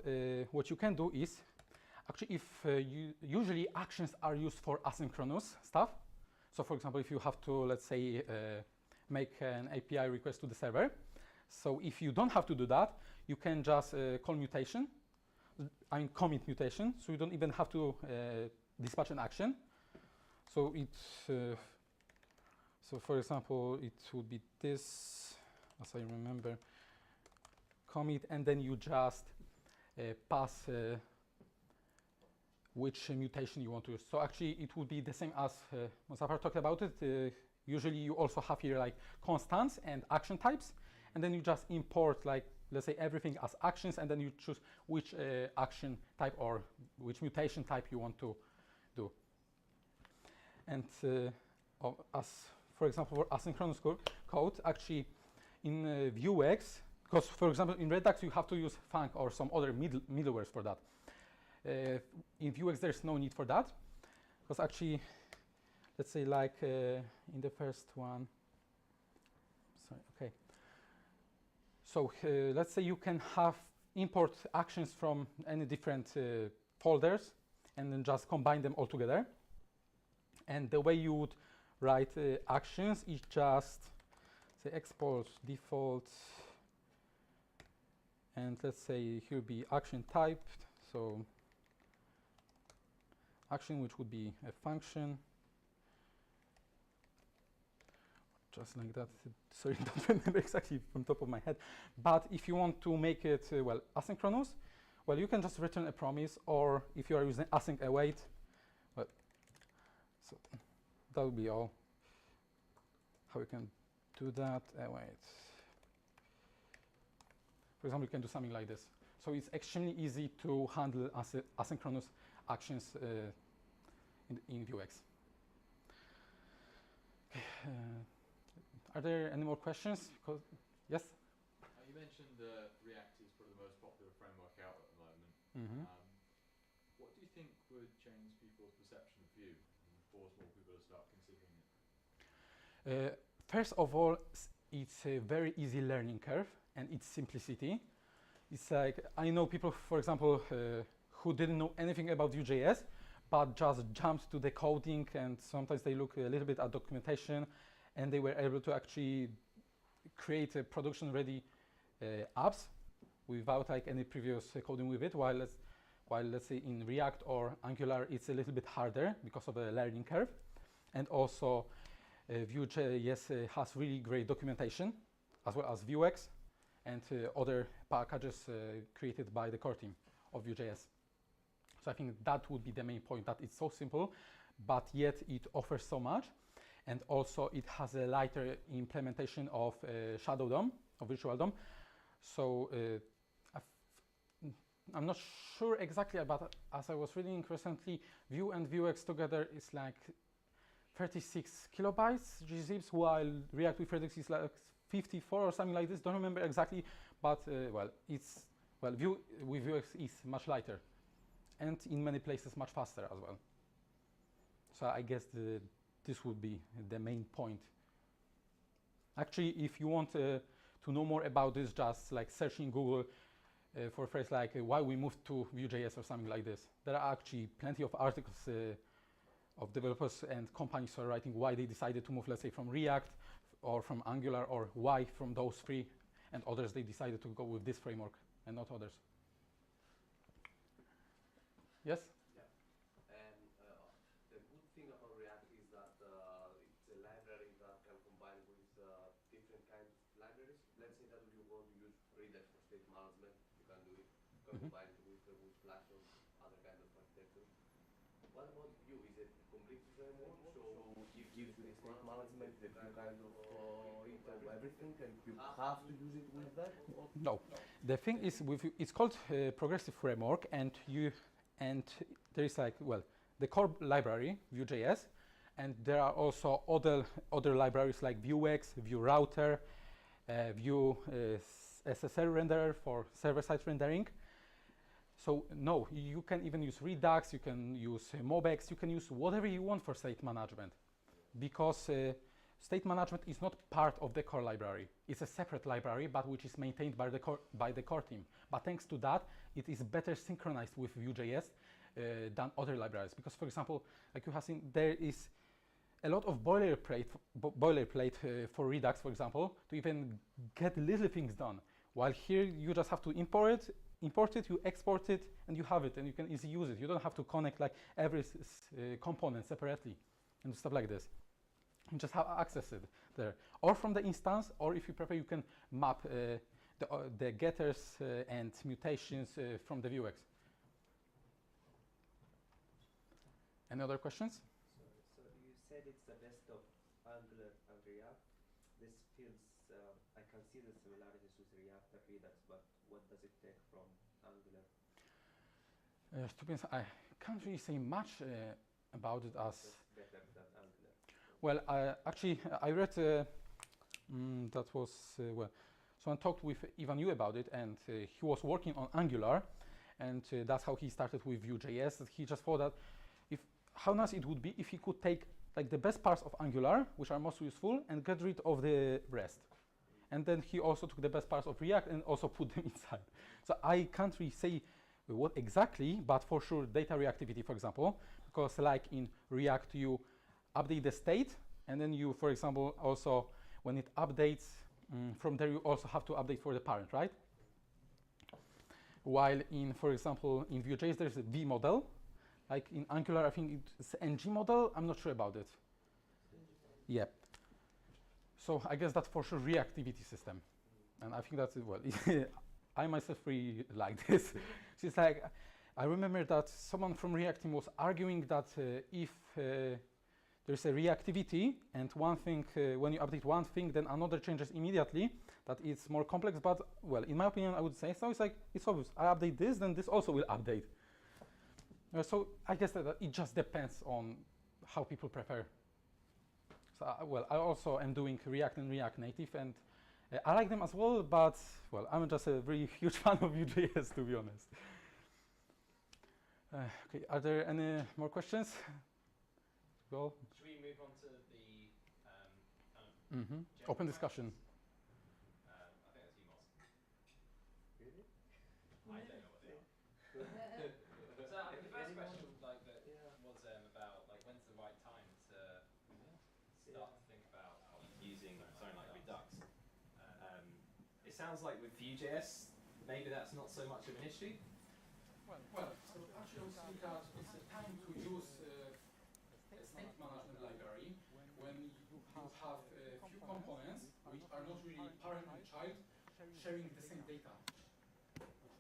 what you can do is actually, if usually actions are used for asynchronous stuff. So for example, if you have to, let's say, make an API request to the server. So if you don't have to do that, you can just call mutation, commit mutation. So you don't even have to dispatch an action. So it, so for example, it would be this, as I remember, commit, and then you just pass which mutation you want to use. So actually, it would be the same as Mustafa talked about it. Usually, you also have here like constants and action types, and then you just import, like, let's say, everything as actions, and then you choose which action type or which mutation type you want to do. And as for example, for asynchronous code, actually in Vuex, because for example in Redux you have to use func or some other middlewares for that. In Vuex there's no need for that, because actually, let's say like in the first one, sorry, okay. So let's say you can have import actions from any different folders and then just combine them all together. And the way you would write actions is just say export default, and let's say here be action type. So action, which would be a function, just like that. Sorry, don't remember exactly from top of my head. But if you want to make it well asynchronous, well, you can just return a promise, or if you are using async await, well, so that would be all. How you can do that? Wait. For example, you can do something like this. So it's extremely easy to handle asynchronous actions in Vuex. Okay, are there any more questions? Yes? You mentioned React is probably the most popular framework out at the moment. Mm-hmm. What do you think would change people's perception of Vue and force more people to start considering it? First of all, it's a very easy learning curve, and its simplicity. It's like, I know people, for example, who didn't know anything about Vue.js, but just jumped to the coding, and sometimes they look a little bit at documentation, and they were able to actually create production-ready apps without like any previous coding with it. While let's say in React or Angular, it's a little bit harder because of the learning curve, and also Vue.js has really great documentation, as well as Vuex and other packages created by the core team of Vue.js. So I think that would be the main point, that it's so simple, but yet it offers so much. And also it has a lighter implementation of Shadow DOM, of Virtual DOM. So I'm not sure exactly, but as I was reading recently, Vue and Vuex together is like 36 kilobytes gzips, while React with Redux is like 54 or something like this. Don't remember exactly, but Vue with Vuex is much lighter, and in many places much faster as well. So I guess this would be the main point. Actually, if you want to know more about this, just like search in Google for a phrase like why we moved to Vue.js or something like this. There are actually plenty of articles of developers and companies who are writing why they decided to move, let's say, from React or from Angular, or why from those three and others they decided to go with this framework and not others. Yes? Yeah. And the good thing about React is that it's a library that can combine with different kinds of libraries. Let's say that you want to use Redux for state management, you can do it. You can combine it with Flash or other kind of architecture. What about Vue? Is it a complete framework? So it gives you the state management, the Vue kind of everything, and you have to use it with that? No. The thing is, with it's called progressive framework, and there is like, well, the core library Vue.js, and there are also other libraries like Vuex, Vue Router, Vue SSL renderer for server-side rendering. So no, you can even use Redux, you can use Mobex, you can use whatever you want for state management, because state management is not part of the core library. It's a separate library, but which is maintained by the core team. But thanks to that, it is better synchronized with Vue.js than other libraries. Because, for example, like you have seen, there is a lot of boilerplate for Redux, for example, to even get little things done. While here, you just have to import it, you export it, and you have it, and you can easily use it. You don't have to connect like every component separately and stuff like this. You just have access it there, or from the instance, or if you prefer, you can map the getters and mutations from the Vuex. Any other questions? So you said it's the best of Angular and React. This feels, I can see the similarities with React and Redux, but what does it take from Angular? To be honest, I can't really say much about it as. That's better than Angular. Well, actually, I read that was well. Someone talked with Ivan Yu about it, and he was working on Angular, and that's how he started with Vue.js. He just thought that how nice it would be if he could take like the best parts of Angular, which are most useful, and get rid of the rest. And then he also took the best parts of React and also put them inside. So I can't really say what exactly, but for sure data reactivity, for example, because like in React you update the state, and then you, for example, also when it updates from there, you also have to update for the parent, right? While in, for example, in Vue.js there's a V model. Like in Angular, I think it's ng model. I'm not sure about it. Yeah. So I guess that's for sure reactivity system, and I think that's well. I myself really like this. So it's like I remember that someone from React team was arguing that if there's a reactivity and one thing, when you update one thing, then another changes immediately, that it's more complex. But well, in my opinion, I would say so. It's like it's obvious. I update this, then this also will update. So I guess that it just depends on how people prefer. So well, I also am doing React and React Native, and I like them as well. But well, I'm just a really huge fan of Vue.js, to be honest. Okay, are there any more questions? Well, Should we move on to the kind of general open discussion. I think that's you, Moss. Really? I don't know what they are. So I mean, the first question was about like when's the right time to start to think about using something like Redux. it sounds like with Vue.js, maybe that's not so much of an issue. Well, so actually we see that it's a time to use a state management library when you have a few components which are not really parent and child sharing the same data.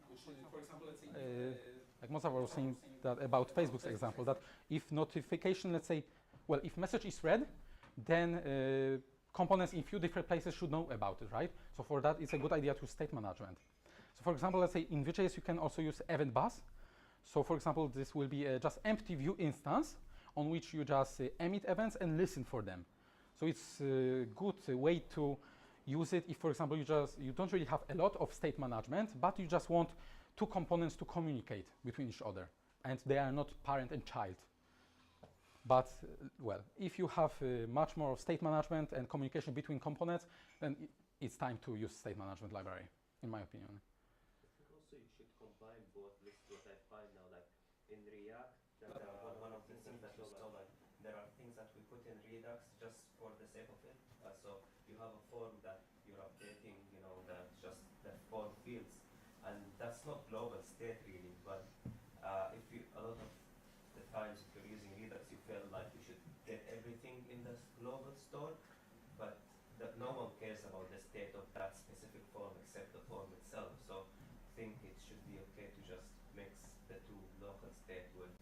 Which, for example, let's say like Mozart was saying that about Facebook's example, that if notification, let's say, well, if message is read, then components in few different places should know about it, right? So for that, it's a good idea to use state management. So for example, let's say in Vue.js, you can also use event bus. So for example, this will be just empty Vue instance on which you just emit events and listen for them. So it's a good way to use it if, for example, you don't really have a lot of state management, but you just want two components to communicate between each other, and they are not parent and child. But well, if you have much more state management and communication between components, then it's time to use state management library, in my opinion. I think also you should combine both. This is what I find now, like in React. One of the things that you saw, like there are things that we put in Redux just for the sake of it. So you have a form that you're updating, you know, that's just the form fields, and that's not global state really. But if you a lot of the times if you're using Redux, you feel like you should get everything in the global store, but no one cares about the state of that specific form except the form itself. So I think it should be okay to just mix the two local state with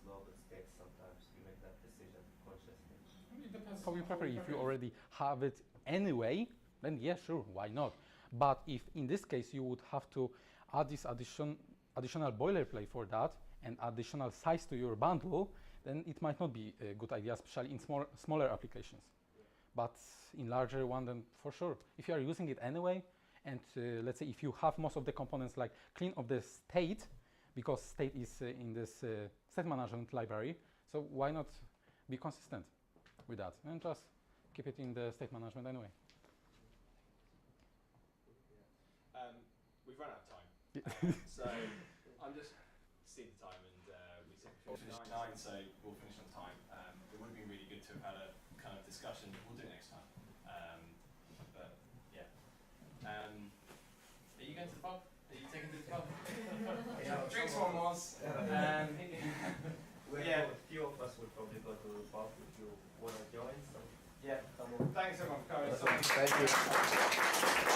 global states. Sometimes you make that decision consciously. it depends How you on prefer? If you already have it anyway, then yeah, sure, why not? But if in this case you would have to add this additional boilerplate for that and additional size to your bundle, then it might not be a good idea, especially in smaller applications. But in larger one, then for sure, if you are using it anyway, and let's say if you have most of the components like clean of the state, because state is in this state management library, so why not be consistent with that and just keep it in the state management anyway. We've run out of time. So I'm just see the time, and we said we finish at 9, so we'll finish on time. It would have been really good to have had a kind of discussion. We'll do it next time. But yeah. Are you going to the pub? Are you taking to the pub? Drinks one was. A few of us will probably go to the pub if you want to join. So Yeah. come on. Thanks everyone for coming. Thank you.